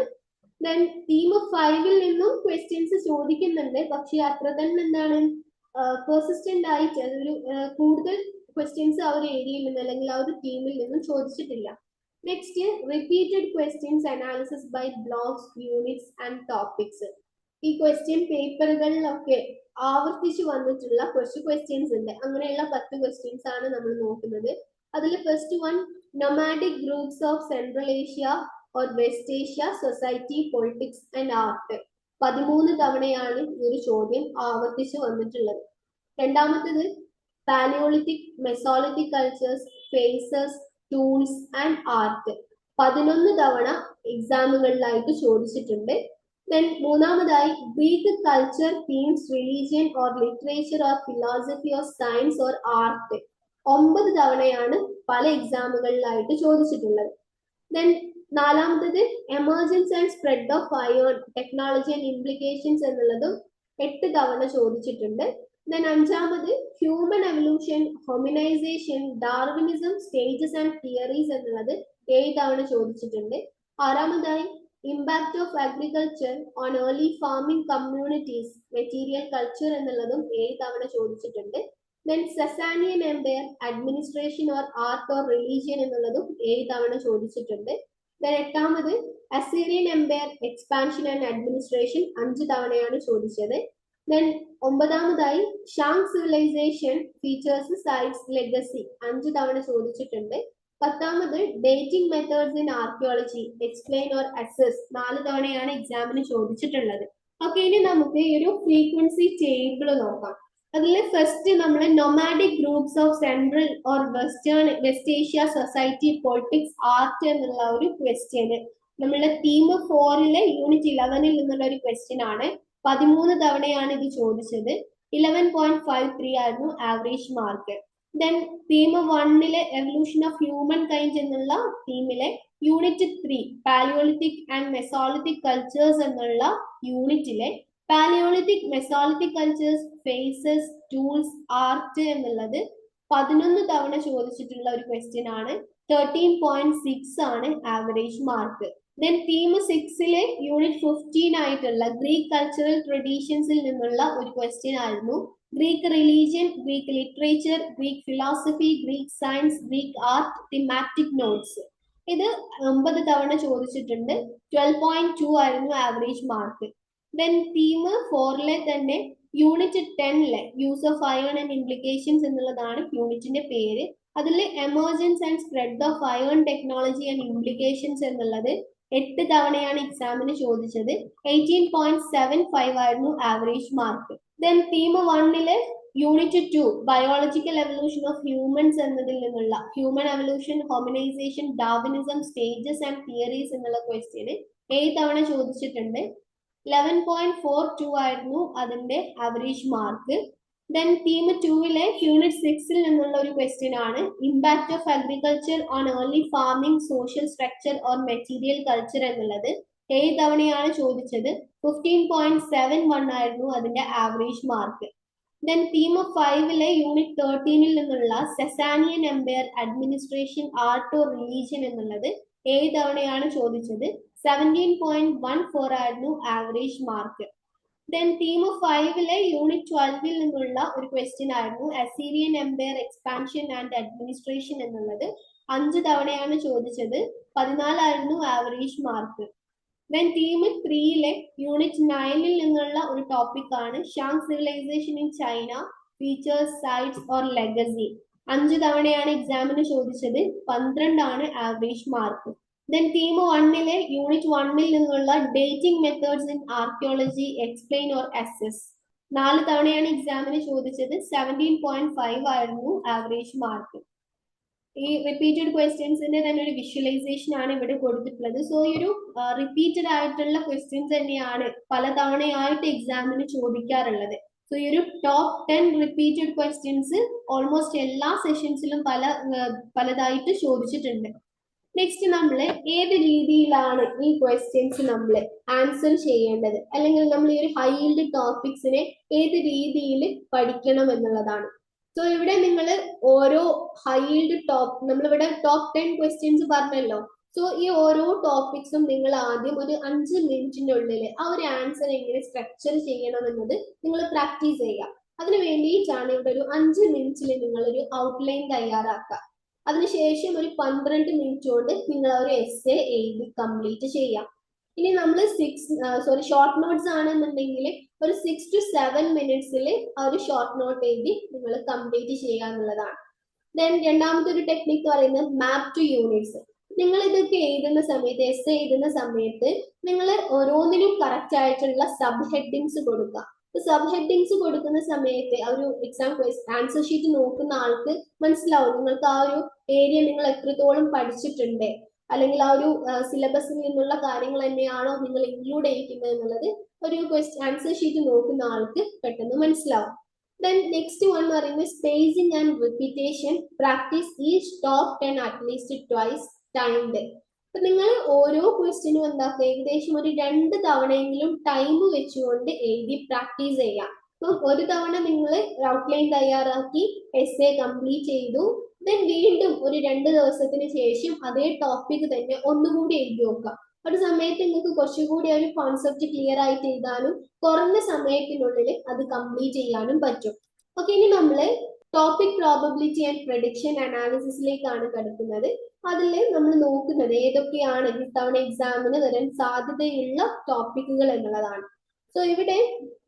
[SPEAKER 2] ദെൻ ടീം 5-ൽ നിന്നും ക്വസ്റ്റ്യൻസ് ചോദിക്കുന്നുണ്ട്, പക്ഷെ അത്ര തന്നെ എന്താണ് പെർസിസ്റ്റന്റ് ആയിട്ട് അതൊരു കൂടുതൽ ക്വസ്റ്റ്യൻസ് ആ ഒരു ഏരിയയിൽ നിന്ന് അല്ലെങ്കിൽ ആ ഒരു ടീമിൽ നിന്നും ചോദിച്ചിട്ടില്ല. Next, repeated questions analysis by blocks, units and topics. ഈ ക്വസ്റ്റ്യൻ പേപ്പറുകളിലൊക്കെ ആവർത്തിച്ച് വന്നിട്ടുള്ള കുറച്ച് ക്വസ്റ്റ്യൻസ് ഉണ്ട്. അങ്ങനെയുള്ള 10 ക്വസ്റ്റ്യൻസ് ആണ് നമ്മൾ നോക്കുന്നത്. അതിൽ first one, nomadic groups of central Asia or west Asia, society, politics and art. 13 തവണയാണ് ഈ ഒരു ചോദ്യം ആവർത്തിച്ച് വന്നിട്ടുള്ളത്. രണ്ടാമത്തത്, palaeolithic, mesolithic cultures, phases, tools and art. 11 തവണ എക്സാമുകളിലായിട്ട് ചോദിച്ചിട്ടുണ്ട്. ദെൻ മൂന്നാമതായി, Greek culture, themes, religion or literature or philosophy or science or art. 9 തവണയാണ് പല എക്സാമുകളിലായിട്ട് ചോദിച്ചിട്ടുള്ളത്. ദെൻ നാലാമത്തത്, emergence and spread of iron, technology and implications എന്നുള്ളതും 8 തവണ ചോദിച്ചിട്ടുണ്ട്. ദെൻ അഞ്ചാമത്, human evolution, hominisation, Darwinism, stages and theories എന്നുള്ളത് 7 തവണ ചോദിച്ചിട്ടുണ്ട്. ആറാമതായി, impact of agriculture on early farming communities, material culture എന്നുള്ളതും 7 തവണ ചോദിച്ചിട്ടുണ്ട്. Then Sasanian Empire, administration or art or religion എന്നുള്ളതും 7 തവണ ചോദിച്ചിട്ടുണ്ട്. ദെൻ എട്ടാമത്, Assyrian Empire, expansion and administration 5 തവണയാണ് ചോദിച്ചത്. ദെൻ ഒമ്പതാമതായി, Shang civilisation, features, sites, legacy 5 തവണ ചോദിച്ചിട്ടുണ്ട്. പത്താമത്, dating methods in archaeology, explain or assess 4 തവണയാണ് എക്സാമിന് ചോദിച്ചിട്ടുള്ളത്. ഓക്കെ, ഇനി നമുക്ക് ഈ ഒരു ഫ്രീക്വൻസി ടേബിൾ നോക്കാം. അതിൽ ഫസ്റ്റ് നമ്മൾ nomadic groups of central or west Asia, society, politics, art എന്നുള്ള ഒരു ക്വസ്റ്റ്യന് നമ്മളുടെ തീം 4 യൂണിറ്റ് 11 നിന്നുള്ള ഒരു ക്വസ്റ്റ്യൻ ആണ്. 13 തവണയാണ് ഇത് ചോദിച്ചത്. 11.53 ആയിരുന്നു average mark. Then theme 1 evolution of humankind എന്നുള്ള തീമിലെ unit 3 palaeolithic and mesolithic cultures എന്നുള്ള യൂണിറ്റിലെ palaeolithic, mesolithic cultures, phases, tools, art എന്നുള്ളത് 11 തവണ ചോദിച്ചിട്ടുള്ള ഒരു ക്വസ്റ്റ്യൻ ആണ്. 13.6 ആണ് average mark. Then theme 6 unit 15 ആയിട്ടുള്ള ഗ്രീക്ക് കൾച്ചറൽ ട്രഡീഷൻസിൽ നിന്നുള്ള ഒരു ക്വസ്റ്റ്യൻ ആയിരുന്നു. Greek religion, Greek literature, Greek philosophy, Greek science, Greek art, thematic notes. ഇത് 9 തവണ ചോദിച്ചിട്ടുണ്ട്. 12.2 ആയിരുന്നു ആവറേജ് മാർക്ക്. ദെൻ തീം 4 തന്നെ unit 10 use of iron and implications എന്നുള്ളതാണ് യൂണിറ്റിന്റെ പേര്. അതിൽ emergence and spread of iron, technology and implications എന്നുള്ളത് 8 തവണയാണ് എക്സാമിന് ചോദിച്ചത്. 18.75 ആയിരുന്നു average mark. Then theme 1 unit 2 biological evolution of humans എന്നതിൽ നിന്നുള്ള human evolution, hominisation, Darwinism, stages and theories എന്നുള്ള ക്വസ്റ്റ്യന് 7 തവണ ചോദിച്ചിട്ടുണ്ട്. 11.42 ആയിരുന്നു അതിന്റെ average mark. Then theme 2 unit 6 നിന്നുള്ള ഒരു ക്വസ്റ്റ്യൻ ആണ്. Impact of agriculture on early farming, social structure or material culture എന്നുള്ളത് 7 തവണയാണ് ചോദിച്ചത്. 15.71 ആയിരുന്നു അതിന്റെ average mark. Then theme 5 unit 13 നിന്നുള്ള Sasanian Empire, administration, art or religion എന്നുള്ളത് 7 തവണയാണ് ചോദിച്ചത്. 17.14 ആയിരുന്നു average mark. Then theme 5 unit 12 നിന്നുള്ള ഒരു ക്വസ്റ്റ്യൻ ആയിരുന്നു. Assyrian empire, expansion and administration എന്നുള്ളത് 5 തവണയാണ് ചോദിച്ചത്. 14 ആയിരുന്നു average mark. Then theme 3 unit 9 നിന്നുള്ള ഒരു ടോപ്പിക് ആണ് Shang civilisation in China, features, sites or legacy. 5 തവണയാണ് എക്സാമിന് ചോദിച്ചത്. 12 ആണ് average mark. Then theme 1 unit 1 നിന്നുള്ള dating methods in archaeology, explain or assess 4 തവണയാണ് എക്സാമിന് ചോദിച്ചത്. 17.5 ആയിരുന്നു ആവറേജ് മാർക്ക്. ഈ റിപ്പീറ്റഡ് ക്വസ്റ്റ്യൻസിന്റെ തന്നെ ഒരു വിഷ്വലൈസേഷൻ ആണ് ഇവിടെ കൊടുത്തിട്ടുള്ളത്. സോ ഈ ഒരു റിപ്പീറ്റഡ് ആയിട്ടുള്ള ക്വസ്റ്റ്യൻസ് തന്നെയാണ് പല തവണയായിട്ട് എക്സാമിന് ചോദിക്കാറുള്ളത്. സോ ഈ ഒരു ടോപ്പ് 10 റിപ്പീറ്റഡ് ക്വസ്റ്റ്യൻസ് ഓൾമോസ്റ്റ് എല്ലാ സെഷൻസിലും പലതായിട്ട് ചോദിച്ചിട്ടുണ്ട്. നെക്സ്റ്റ് നമ്മൾ ഏത് രീതിയിലാണ് ഈ ക്വസ്റ്റ്യൻസ് നമ്മൾ ആൻസർ ചെയ്യേണ്ടത്, അല്ലെങ്കിൽ നമ്മൾ ഈ ഒരു ഹൈ യീൽഡ് ടോപ്പിക്സിനെ ഏത് രീതിയിൽ പഠിക്കണം എന്നുള്ളതാണ്. സോ ഇവിടെ നിങ്ങൾ ഓരോ ഹൈ യീൽഡ് നമ്മളിവിടെ ടോപ്പ് 10 ക്വസ്റ്റ്യൻസ് പറഞ്ഞല്ലോ. സോ ഈ ഓരോ ടോപ്പിക്സും നിങ്ങൾ ആദ്യം ഒരു 5 മിനിറ്റിനുള്ളിൽ ആ ഒരു ആൻസർ എങ്ങനെ സ്ട്രക്ചർ ചെയ്യണം എന്നത് നിങ്ങൾ പ്രാക്ടീസ് ചെയ്യുക. അതിന് വേണ്ടിയിട്ടാണ് ഇവിടെ ഒരു 5 മിനിറ്റിൽ നിങ്ങളൊരു ഔട്ട്ലൈൻ തയ്യാറാക്കുക. അതിനുശേഷം ഒരു 12 മിനിറ്റ് കൊണ്ട് നിങ്ങൾ ഒരു എസ്സേ എഴുതി കംപ്ലീറ്റ് ചെയ്യാം. ഇനി നമ്മൾ ഷോർട്ട് നോട്ട്സ് ആണെന്നുണ്ടെങ്കിൽ ഒരു 6 to 7 മിനിറ്റ്സിൽ ആ ഒരു ഷോർട്ട് നോട്ട് എഴുതി നിങ്ങൾ കംപ്ലീറ്റ് ചെയ്യുക എന്നുള്ളതാണ്. ദെൻ രണ്ടാമത്തെ ഒരു ടെക്നിക്ക് പറയുന്നത് മാപ്പ് ടു യൂണിറ്റ്സ്. നിങ്ങൾ ഇതൊക്കെ എഴുതുന്ന സമയത്ത്, എസ്സേ എഴുതുന്ന സമയത്ത് നിങ്ങൾ ഓരോന്നിനും കറക്റ്റ് ആയിട്ടുള്ള സബ് ഹെഡിങ്സ് കൊടുക്കുക. സബ് ഹെഡിങ്സ് കൊടുക്കുന്ന സമയത്ത് ആ ഒരു എക്സാം ആൻസർ ഷീറ്റ് നോക്കുന്ന ആൾക്ക് മനസ്സിലാവും നിങ്ങൾക്ക് ആ ഒരു ഏരിയ നിങ്ങൾ എത്രത്തോളം പഠിച്ചിട്ടുണ്ട്, അല്ലെങ്കിൽ ആ ഒരു സിലബസിൽ നിന്നുള്ള കാര്യങ്ങൾ തന്നെയാണോ നിങ്ങൾ ഇൻക്ലൂഡ് ചെയ്യിക്കുന്നത് എന്നുള്ളത് ഒരു ആൻസർ ഷീറ്റ് നോക്കുന്ന ആൾക്ക് പെട്ടെന്ന് മനസ്സിലാവും. ദെൻ നെക്സ്റ്റ് വൺ എന്ന് പറയുന്നത് spacing and repetition. Practice each top 10 at least twice timed. അപ്പൊ നിങ്ങൾ ഓരോ ക്വസ്റ്റ്യനും എന്താക്കുക, ഏകദേശം ഒരു 2 തവണയെങ്കിലും ടൈം വെച്ചുകൊണ്ട് എഴുതി പ്രാക്ടീസ് ചെയ്യാം. അപ്പം ഒരു തവണ നിങ്ങൾ ഔട്ട്ലൈൻ തയ്യാറാക്കി എസ്സേ കംപ്ലീറ്റ് ചെയ്തു, ദെൻ വീണ്ടും ഒരു 2 ദിവസത്തിന് ശേഷം അതേ ടോപ്പിക് തന്നെ ഒന്നുകൂടി എഴുതി നോക്കുക. ഒരു സമയത്ത് നിങ്ങൾക്ക് കുറച്ചുകൂടി ഒരു കോൺസെപ്റ്റ് ക്ലിയർ ആയിട്ട് എഴുതാനും കുറഞ്ഞ സമയത്തിനുള്ളിൽ അത് കംപ്ലീറ്റ് ചെയ്യാനും പറ്റും. ഓക്കെ, ഇനി നമ്മൾ ടോപ്പിക് പ്രോബബിലിറ്റി ആൻഡ് പ്രഡിക്ഷൻ അനാലിസിസിലേക്കാണ് കിടക്കുന്നത്. അതിൽ നമ്മൾ നോക്കുന്നത് ഏതൊക്കെയാണ് ഇത്തവണ എക്സാമിന് വരാൻ സാധ്യതയുള്ള ടോപ്പിക്കുകൾ എന്നുള്ളതാണ്. സോ ഇവിടെ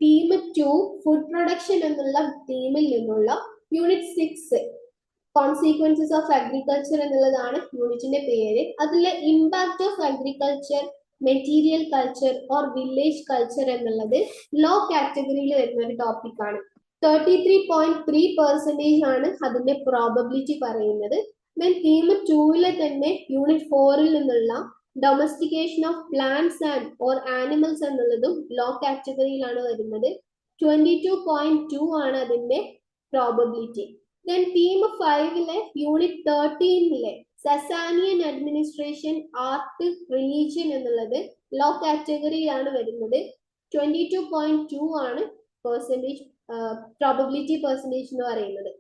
[SPEAKER 2] തീം 2 ഫുഡ് പ്രൊഡക്ഷൻ എന്നുള്ള തീമിൽ നിന്നുള്ള യൂണിറ്റ് 6 കോൺസിക്വൻസസ് ഓഫ് അഗ്രികൾച്ചർ എന്നുള്ളതാണ് യൂണിറ്റിന്റെ പേര്. അതിലെ impact of agriculture, material culture or village culture എന്നുള്ളത് ലോ കാറ്റഗറിയിൽ വരുന്ന ഒരു ടോപ്പിക്കാണ്. 33.3% ആണ് അതിന്റെ പ്രോബബിലിറ്റി പറയുന്നത്. ദെൻ തീം 2 തന്നെ യൂണിറ്റ് 4 നിന്നുള്ള domestication of plants and or animals എന്നുള്ളതും ലോ കാറ്റഗറിയിലാണ് വരുന്നത്. 22.2 ആണ് അതിന്റെ probability. Then theme 5 unit 13 Sasanian administration, art, religion എന്നുള്ളത് ലോ കാറ്റഗറിയിലാണ് വരുന്നത്. 22.2 ആണ് പെർസെൻറ്റേജ് പ്രോബബിലിറ്റി പെർസെൻറ്റേജ് എന്ന് പറയുന്നത്.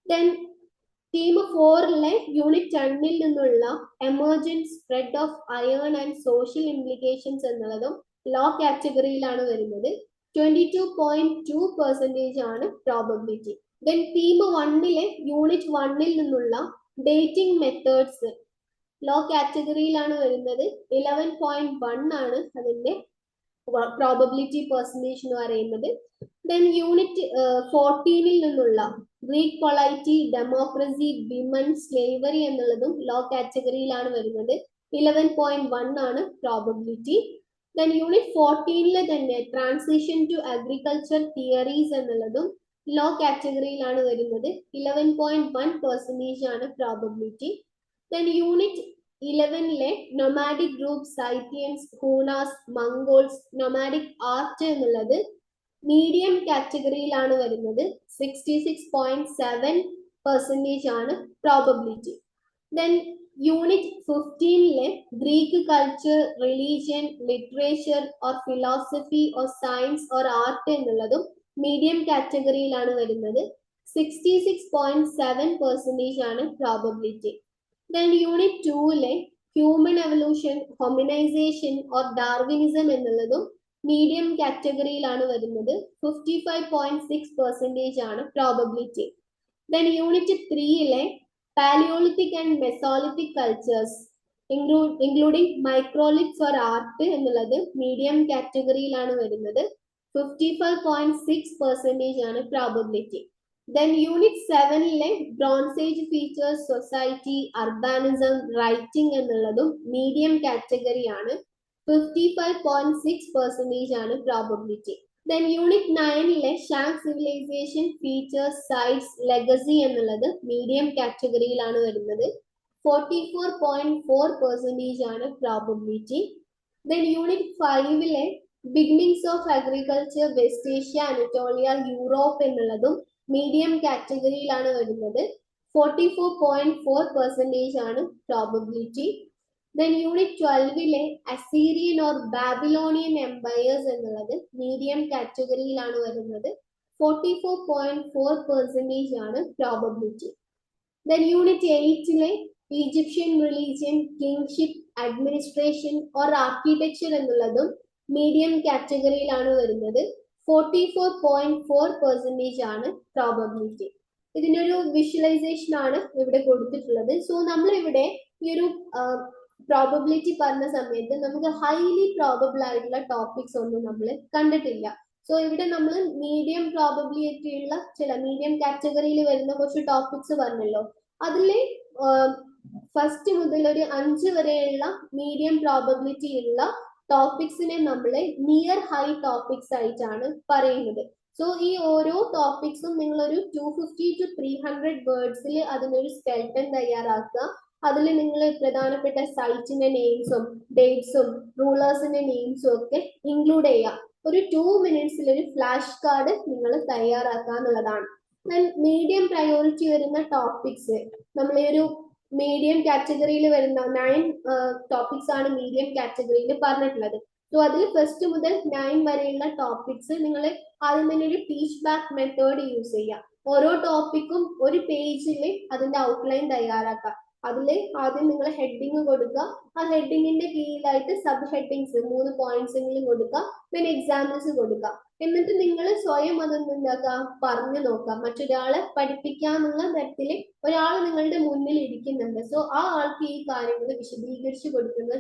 [SPEAKER 2] ദെൻ തീം 4 യൂണിറ്റ് 10 നിന്നുള്ള emergence, spread of iron and social implications എന്നുള്ളതും ലോ കാറ്റഗറിയിലാണ് വരുന്നത്. 22.2% ആണ് പ്രോബബിലിറ്റി. ദെൻ തീം 1 യൂണിറ്റ് 1 നിന്നുള്ള ഡേറ്റിംഗ് മെത്തേഡ്സ് ലോ കാറ്റഗറിയിലാണ് വരുന്നത്. 11.1 ആണ് അതിന്റെ പ്രോബബിലിറ്റി പെർസെൻറ്റേജ് എന്ന് പറയുന്നത്. ദെൻ യൂണിറ്റ് 14 നിന്നുള്ള Greek polity, democracy, women, slavery എന്നുള്ളതും ലോ കാറ്റഗറിയിലാണ് വരുന്നത്. 11.1 ആണ് പ്രോബബിലിറ്റി. ദെൻ യൂണിറ്റ് 14 തന്നെ ട്രാൻസിഷൻ ടു അഗ്രികൾച്ചർ തിയറീസ് എന്നുള്ളതും ലോ കാറ്റഗറിയിലാണ് വരുന്നത്. 11.1% ആണ് probability. Then unit 11 nomadic group, Scythians, Hunas, Mongols, nomadic art എന്നുള്ളത് മീഡിയം കാറ്റഗറിയിലാണ് വരുന്നത്. 66.7% ആണ് probability. Then unit 15 Greek culture, religion, literature or philosophy or science or art എന്നുള്ളതും മീഡിയം കാറ്റഗറിയിലാണ് വരുന്നത്. 66.7% ആണ് probability. Then unit 2 human evolution, hominization or Darwinism എന്നുള്ളതും medium കാറ്റഗറിയിലാണ് വരുന്നത്. 55.6% ആണ് probability. Then unit 3 palaeolithic and mesolithic cultures including microliths or art എന്നുള്ളത് medium കാറ്റഗറിയിലാണ് വരുന്നത്. 55.6% ആണ് probability. Then unit 7 bronze age features, society, urbanism, writing എന്നുള്ളതും മീഡിയം കാറ്റഗറിയാണ്. 55.6% ആണ് probability. Then unit 9 Shang civilisation, features, sites, legacy എന്നുള്ളത് മീഡിയം കാറ്റഗറിയിലാണ് വരുന്നത്. 44.4% ആണ് probability. Then unit 5 beginnings of agriculture, West Asia, Anatolia, Europe എന്നുള്ളതും മീഡിയം കാറ്റഗറിയിലാണ് വരുന്നത്. 44.4% ആണ് probability. Then unit 12 Assyrian or Babylonian empires എന്നുള്ളത് മീഡിയം കാറ്റഗറിയിലാണ് വരുന്നത്. 44.4% ആണ് probability. Then unit 8 Egyptian religion, kingship, administration or architecture എന്നുള്ളതും മീഡിയം കാറ്റഗറിയിലാണ് വരുന്നത്. 44.4% ആണ് പ്രോബബിലിറ്റി. ഇതിനൊരു വിഷ്വലൈസേഷൻ ആണ് ഇവിടെ കൊടുത്തിട്ടുള്ളത്. സോ നമ്മളിവിടെ ഈ ഒരു പ്രോബബിലിറ്റി പറഞ്ഞ സമയത്ത് നമുക്ക് ഹൈലി പ്രോബബിൾ ആയിട്ടുള്ള ടോപ്പിക്സ് ഒന്നും നമ്മൾ കണ്ടിട്ടില്ല. സോ ഇവിടെ നമ്മൾ മീഡിയം പ്രോബബിലിറ്റി ഉള്ള ചില മീഡിയം കാറ്റഗറിയിൽ വരുന്ന കുറച്ച് ടോപ്പിക്സ് പറഞ്ഞല്ലോ. അതിലെ ഫസ്റ്റ് മുതൽ ഒരു 5 വരെയുള്ള മീഡിയം പ്രോബബിലിറ്റി ഉള്ള ടോപ്പിക്സിനെ നമ്മൾ നിയർ ഹൈ ടോപ്പിക്സ് ആയിട്ടാണ് പറയുന്നത്. സോ ഈ ഓരോ ടോപ്പിക്സും നിങ്ങളൊരു 250 to 300 വേർഡ്സിൽ അതിനൊരു സ്കെൽട്ടൻ തയ്യാറാക്കുക. അതിൽ നിങ്ങൾ പ്രധാനപ്പെട്ട സൈറ്റിന്റെ നെയിംസും ഡേറ്റ്സും റൂളേഴ്സിന്റെ നെയിംസും ഒക്കെ ഇൻക്ലൂഡ് ചെയ്യുക. ഒരു 2 മിനിറ്റ്സിൽ ഒരു ഫ്ലാഷ് കാർഡ് നിങ്ങൾ തയ്യാറാക്കുക എന്നുള്ളതാണ്. മീഡിയം പ്രയോറിറ്റി വരുന്ന ടോപ്പിക്സ് നമ്മൾ ഈ ഒരു മീഡിയം കാറ്റഗറിയിൽ വരുന്ന 9 ടോപ്പിക്സ് ആണ് മീഡിയം കാറ്റഗറിയിൽ പറഞ്ഞിട്ടുള്ളത്. സോ അതിൽ ഫസ്റ്റ് മുതൽ 9 വരെയുള്ള ടോപ്പിക്സ് നിങ്ങൾ ആദ്യം തന്നെ ഒരു ടീച്ച് ബാക്ക് മെത്തേഡ് യൂസ് ചെയ്യുക. ഓരോ ടോപ്പിക്കും ഒരു പേജിൽ അതിന്റെ ഔട്ട്ലൈൻ തയ്യാറാക്കുക. അതിൽ ആദ്യം നിങ്ങൾ ഹെഡിങ് കൊടുക്കുക. ആ ഹെഡിങ്ങിന്റെ കീഴിലായിട്ട് സബ് ഹെഡിങ്സ് 3 പോയിന്റ്സ് എങ്കിലും കൊടുക്കുക. പിന്നെ എക്സാമ്പിൾസ് കൊടുക്കുക. എന്നിട്ട് നിങ്ങൾ സ്വയം അതൊന്നും എന്താക്കുക പറഞ്ഞു നോക്കുക. മറ്റൊരാളെ പഠിപ്പിക്കാന്നുള്ള തരത്തിൽ ഒരാൾ നിങ്ങളുടെ മുന്നിൽ ഇരിക്കുന്നുണ്ട്. സോ ആ ആൾക്ക് ഈ കാര്യങ്ങൾ വിശദീകരിച്ച് കൊടുക്കുന്ന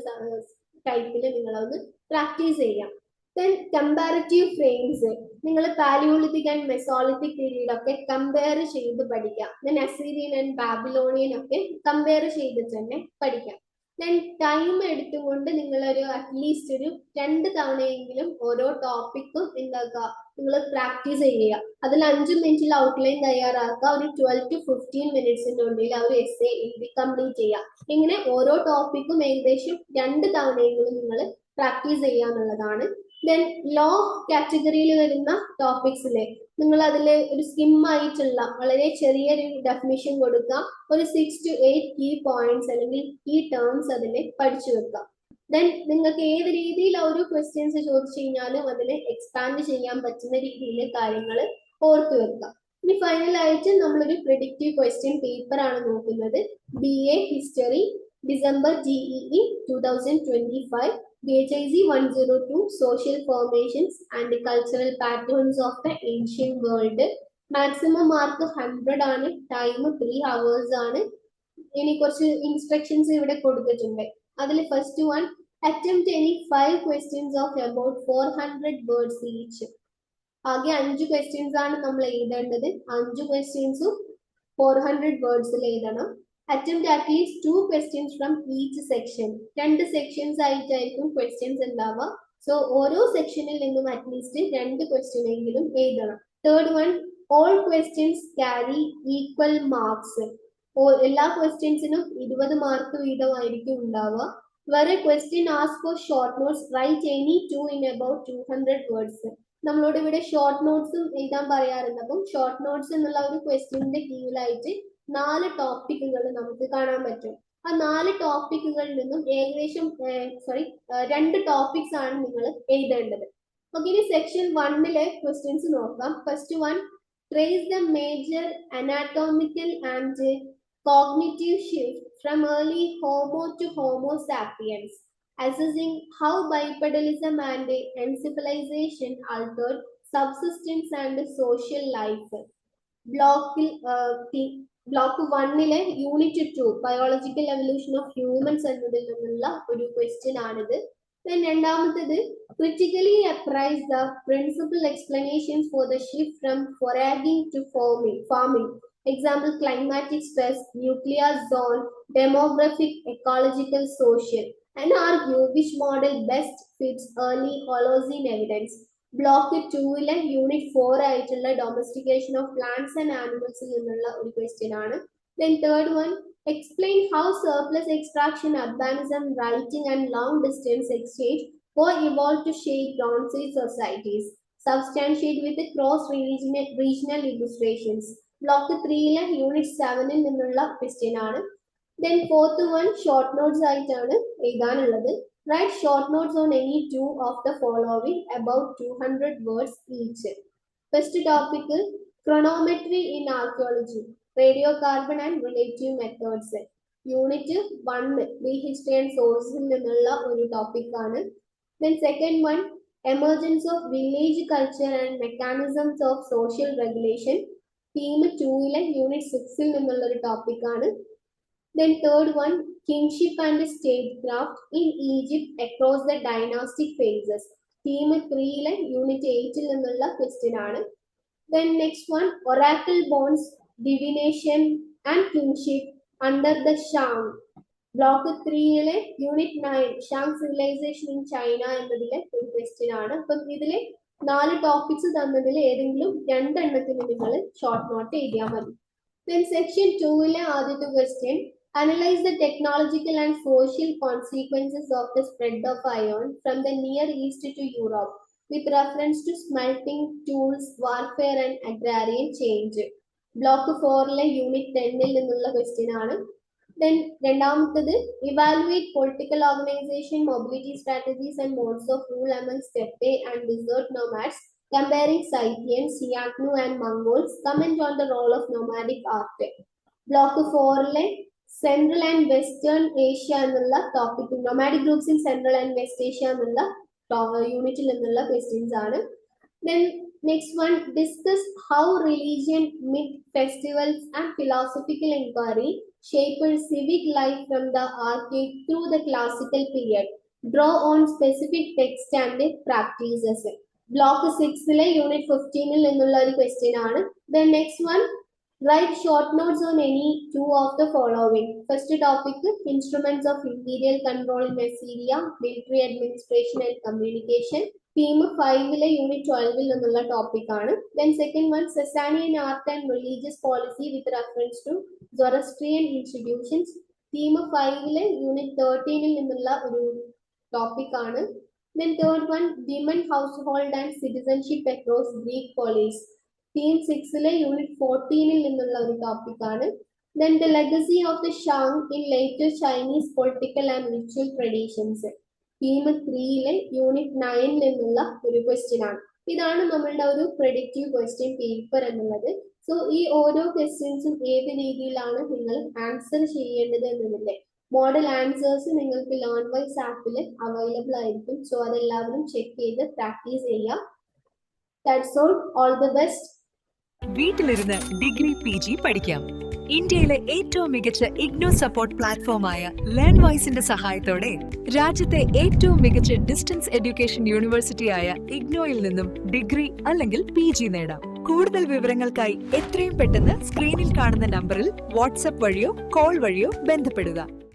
[SPEAKER 2] ടൈപ്പിൽ നിങ്ങളൊന്ന് പ്രാക്ടീസ് ചെയ്യാം. ദെൻ കമ്പാരിറ്റീവ് ഫ്രെയിംസ് നിങ്ങൾ Palaeolithic and mesolithic period compare ചെയ്ത് പഠിക്കാം. ദെൻ അസീരിയൻ ആൻഡ് ബാബിലോണിയൻ ഒക്കെ കമ്പയർ ചെയ്തിട്ട് തന്നെ പഠിക്കാം. ദെൻ ടൈം എടുത്തുകൊണ്ട് നിങ്ങളൊരു അറ്റ്ലീസ്റ്റ് ഒരു 2 തവണയെങ്കിലും ഓരോ ടോപ്പിക്കും എന്താക്കുക നിങ്ങൾ പ്രാക്ടീസ് ചെയ്യുക. അതിൽ 5 മിനിറ്റിൽ ഔട്ട്ലൈൻ തയ്യാറാക്കുക. ഒരു 12 to 15 മിനിറ്റ്സിന്റെ ഉള്ളിൽ ആ ഒരു എസ്സേ എഴുതി കംപ്ലീറ്റ് ചെയ്യുക. ഇങ്ങനെ ഓരോ ടോപ്പിക്കും ഏകദേശം 2 തവണയെങ്കിലും നിങ്ങൾ പ്രാക്ടീസ് ചെയ്യുക എന്നുള്ളതാണ്. ദെൻ ലോ കാറ്റഗറിയിൽ വരുന്ന ടോപ്പിക്സിലെ നിങ്ങൾ അതിൽ ഒരു സ്കിം ആയിട്ടുള്ള വളരെ ചെറിയൊരു ഡെഫിനിഷൻ കൊടുക്കുക. ഒരു 6 to 8 കീ പോയിന്റ്സ് അല്ലെങ്കിൽ കീ ടേംസ് അതിൽ പഠിച്ചു വെക്കുക. ദെൻ നിങ്ങൾക്ക് ഏത് രീതിയിൽ ഒരു ക്വസ്റ്റ്യൻസ് ചോദിച്ചു കഴിഞ്ഞാലും അതിനെ എക്സ്പാൻഡ് ചെയ്യാൻ പറ്റുന്ന രീതിയിൽ കാര്യങ്ങൾ ഓർത്തു വെക്കുക. ഇനി ഫൈനലായിട്ട് നമ്മളൊരു പ്രിഡിക്റ്റീവ് ക്വസ്റ്റ്യൻ പേപ്പർ ആണ് നോക്കുന്നത്. BA history December GEE 2025 BHIZ 102 Social Formations and Cultural Patterns of the Ancient World. Maximum mark 100 ആണ്. ടൈം 3 hours ആണ്. ഇനി കുറച്ച് ഇൻസ്ട്രക്ഷൻസ് ഇവിടെ കൊടുത്തിട്ടുണ്ട്. അതിൽ first one, attempt any 5 questions of about 400 words each. ആകെ 5 questions ആണ് നമ്മൾ എഴുതേണ്ടത്. 5 questions 400 വേർഡ്സിൽ എഴുതണം. Attempt at least 2 questions from each section. 2 sections ആയിട്ടായിരിക്കും ക്വസ്റ്റ്യൻസ് ഉണ്ടാവുക. സോ ഓരോ സെക്ഷനിൽ നിന്നും അറ്റ്ലീസ്റ്റ് 2 ക്വസ്റ്റ്യൻ എങ്കിലും എഴുതണം. Third one, all questions carry equal marks. എല്ലാ ക്വസ്റ്റ്യൻസിനും 20 മാർക്ക് വീതമായിരിക്കും ഉണ്ടാവുക. വേറെ question ask for short notes, write any 2 in about 200 words. നമ്മളോട് ഇവിടെ ഷോർട്ട് നോട്ട്സും എഴുതാൻ പറയാറുണ്ട്. അപ്പം ഷോർട്ട് നോട്ട്സ് എന്നുള്ള ഒരു ക്വസ്റ്റ്യന്റെ കീഴിലായിട്ട് 4 ടോപ്പിക്കുകൾ നമുക്ക് കാണാൻ പറ്റും. ആ 4 ടോപ്പിക്കുകളിൽ നിന്നും ഏകദേശം 2 ടോപ്പിക്സ് ആണ് നിങ്ങൾ എഴുതേണ്ടത്. ഓക്കെ, ഇനി സെക്ഷൻ 1-ലെ ക്വസ്റ്റ്യൻസ് നോക്കാം. First one, trace the major anatomical and cognitive shift from early Homo to Homo sapiens, assessing how bipedalism and encephalization altered subsistence and social life. Block 1-ലെ unit 2 biological evolution of humans എന്നതിൽ നിന്നുള്ള ഒരു question ആണിത്. രണ്ടാമത്തേത്, critically appraise the principal explanations for the shift from foraging to farming. Example, climatic stress, nuclear zone, demographic, ecological, social, and argue which model best fits early Holocene evidence. Block 2-ലെ unit 4 ആയിട്ടുള്ള domestication of plants and ആനിമൽസിൽ നിന്നുള്ള ഒരു question ആണ്. Then third one, explain how surplus extraction, urbanism, writing and long distance exchange evolved to shape bronze societies. Substantiate with cross regional illustrations. Block 3-ലെ unit 7-ൽ നിന്നുള്ള question ആണ്. Then fourth one, short notes ആയിട്ടാണ് എഴുതാനുള്ളത്. Write short notes on any 2 of the following about 200 words each. First topic, chronometry in archaeology, radiocarbon and relative methods. Unit 1, prehistory and sources നിന്നുള്ള ഒരു topic ആണ്. Then second one, Emergence of village culture and mechanisms of social regulation. Theme 2-ലെ unit 6-ൽ നിന്നുള്ള ഒരു topic ആണ്. Then third one, kingship and statecraft in Egypt across the dynastic phases. Theme 3-ലെ unit 8-ൽ നിന്നുള്ള ക്വസ്റ്റ്യൻ ആണ്. Then next one, oracle bonds, divination and kingship under the Shang. Block 3-ലെ unit 9, Shang civilisation in China എന്നതിലെ ഒരു question ആണ്. അപ്പം ഇതിലെ 4 ടോപ്പിക്സ് തന്നതിൽ ഏതെങ്കിലും 2 എണ്ണത്തിന് നിങ്ങൾ ഷോർട്ട് നോട്ട് എഴുതിയാൽ മതി. Then section 2-ലെ ആദ്യത്തെ question, analyze the technological and social consequences of the spread of iron from the Near East to Europe with reference to smelting tools, warfare and agrarian change. Block 4-ലെ unit 10-ൽ നിന്നുള്ള question ആണ്. Then രണ്ടാമത്തത്, evaluate political organization, mobility strategies and modes of rule among steppe and desert nomads, comparing Scythians, Xiongnu and Mongols. Comment on the role of nomadic art. Block 4-ലെ Central and Western Asia എന്നുള്ള topic, nomadic groups in Central and West Asia എന്നുള്ള യൂണിറ്റിൽ നിന്നുള്ള questions ആണ്. Then next one, discuss how religion, myth, festivals and philosophical inquiry shaped civic life from the archaic through the classical period. Draw on specific text and practices. Block 6-ലെ unit 15-ൽ നിന്നുള്ള ഒരു question ആണ്. Then next one, write short notes on any 2 of the following. First topic, instruments of imperial control in Assyria, military administration and communication. Theme 5-ലെ unit 12-ൽ നിന്നുള്ള topic ആണ്. Then second one, Sasanian art and religious policy with reference to Zoroastrian institutions. Theme 5-ലെ unit 13-ൽ നിന്നുള്ള ഒരു topic ആണ്. Then third one, women household and citizenship across Greek polis. Theme 6-ലെ യൂണിറ്റ് 14-ൽ നിന്നുള്ള ഒരു ടോപ്പിക് ആണ്. Then the legacy of the Shang in later Chinese political and ritual traditions. Theme 3-ലെ യൂണിറ്റ് 9-ൽ നിന്നുള്ള ഒരു ക്വസ്റ്റ്യൻ ആണ്. ഇതാണ് നമ്മളുടെ ഒരു പ്രെഡിക്റ്റീവ് ക്വസ്റ്റ്യൻ പേപ്പർ എന്നുള്ളത്. സോ ഈ ഓരോ ക്വസ്റ്റ്യൻസും ഏത് രീതിയിലാണ് നിങ്ങൾ ആൻസർ ചെയ്യേണ്ടത് എന്നതിന്റെ മോഡൽ ആൻസേഴ്സ് നിങ്ങൾക്ക് ലേൺവൈസ് ആപ്പിൽ അവൈലബിൾ ആയിരിക്കും. സോ അതെല്ലാവരും ചെക്ക് ചെയ്ത് പ്രാക്ടീസ് ചെയ്യാം. That's all the best.
[SPEAKER 4] വീട്ടിലിരുന്ന് ഡിഗ്രി PG പഠിക്കാം. ഇന്ത്യയിലെ ഏറ്റവും മികച്ച ഇഗ്നോ സപ്പോർട്ട് പ്ലാറ്റ്ഫോമായ ലേൺവൈസിന്റെ സഹായത്തോടെ രാജ്യത്തെ ഏറ്റവും മികച്ച ഡിസ്റ്റൻസ് എഡ്യൂക്കേഷൻ യൂണിവേഴ്സിറ്റിയായ ഇഗ്നോയിൽ നിന്നും ഡിഗ്രി അല്ലെങ്കിൽ PG നേടാം. കൂടുതൽ വിവരങ്ങൾക്കായി എത്രയും പെട്ടെന്ന് സ്ക്രീനിൽ കാണുന്ന നമ്പറിൽ വാട്സ്ആപ്പ് വഴിയോ കോൾ വഴിയോ ബന്ധപ്പെടുക.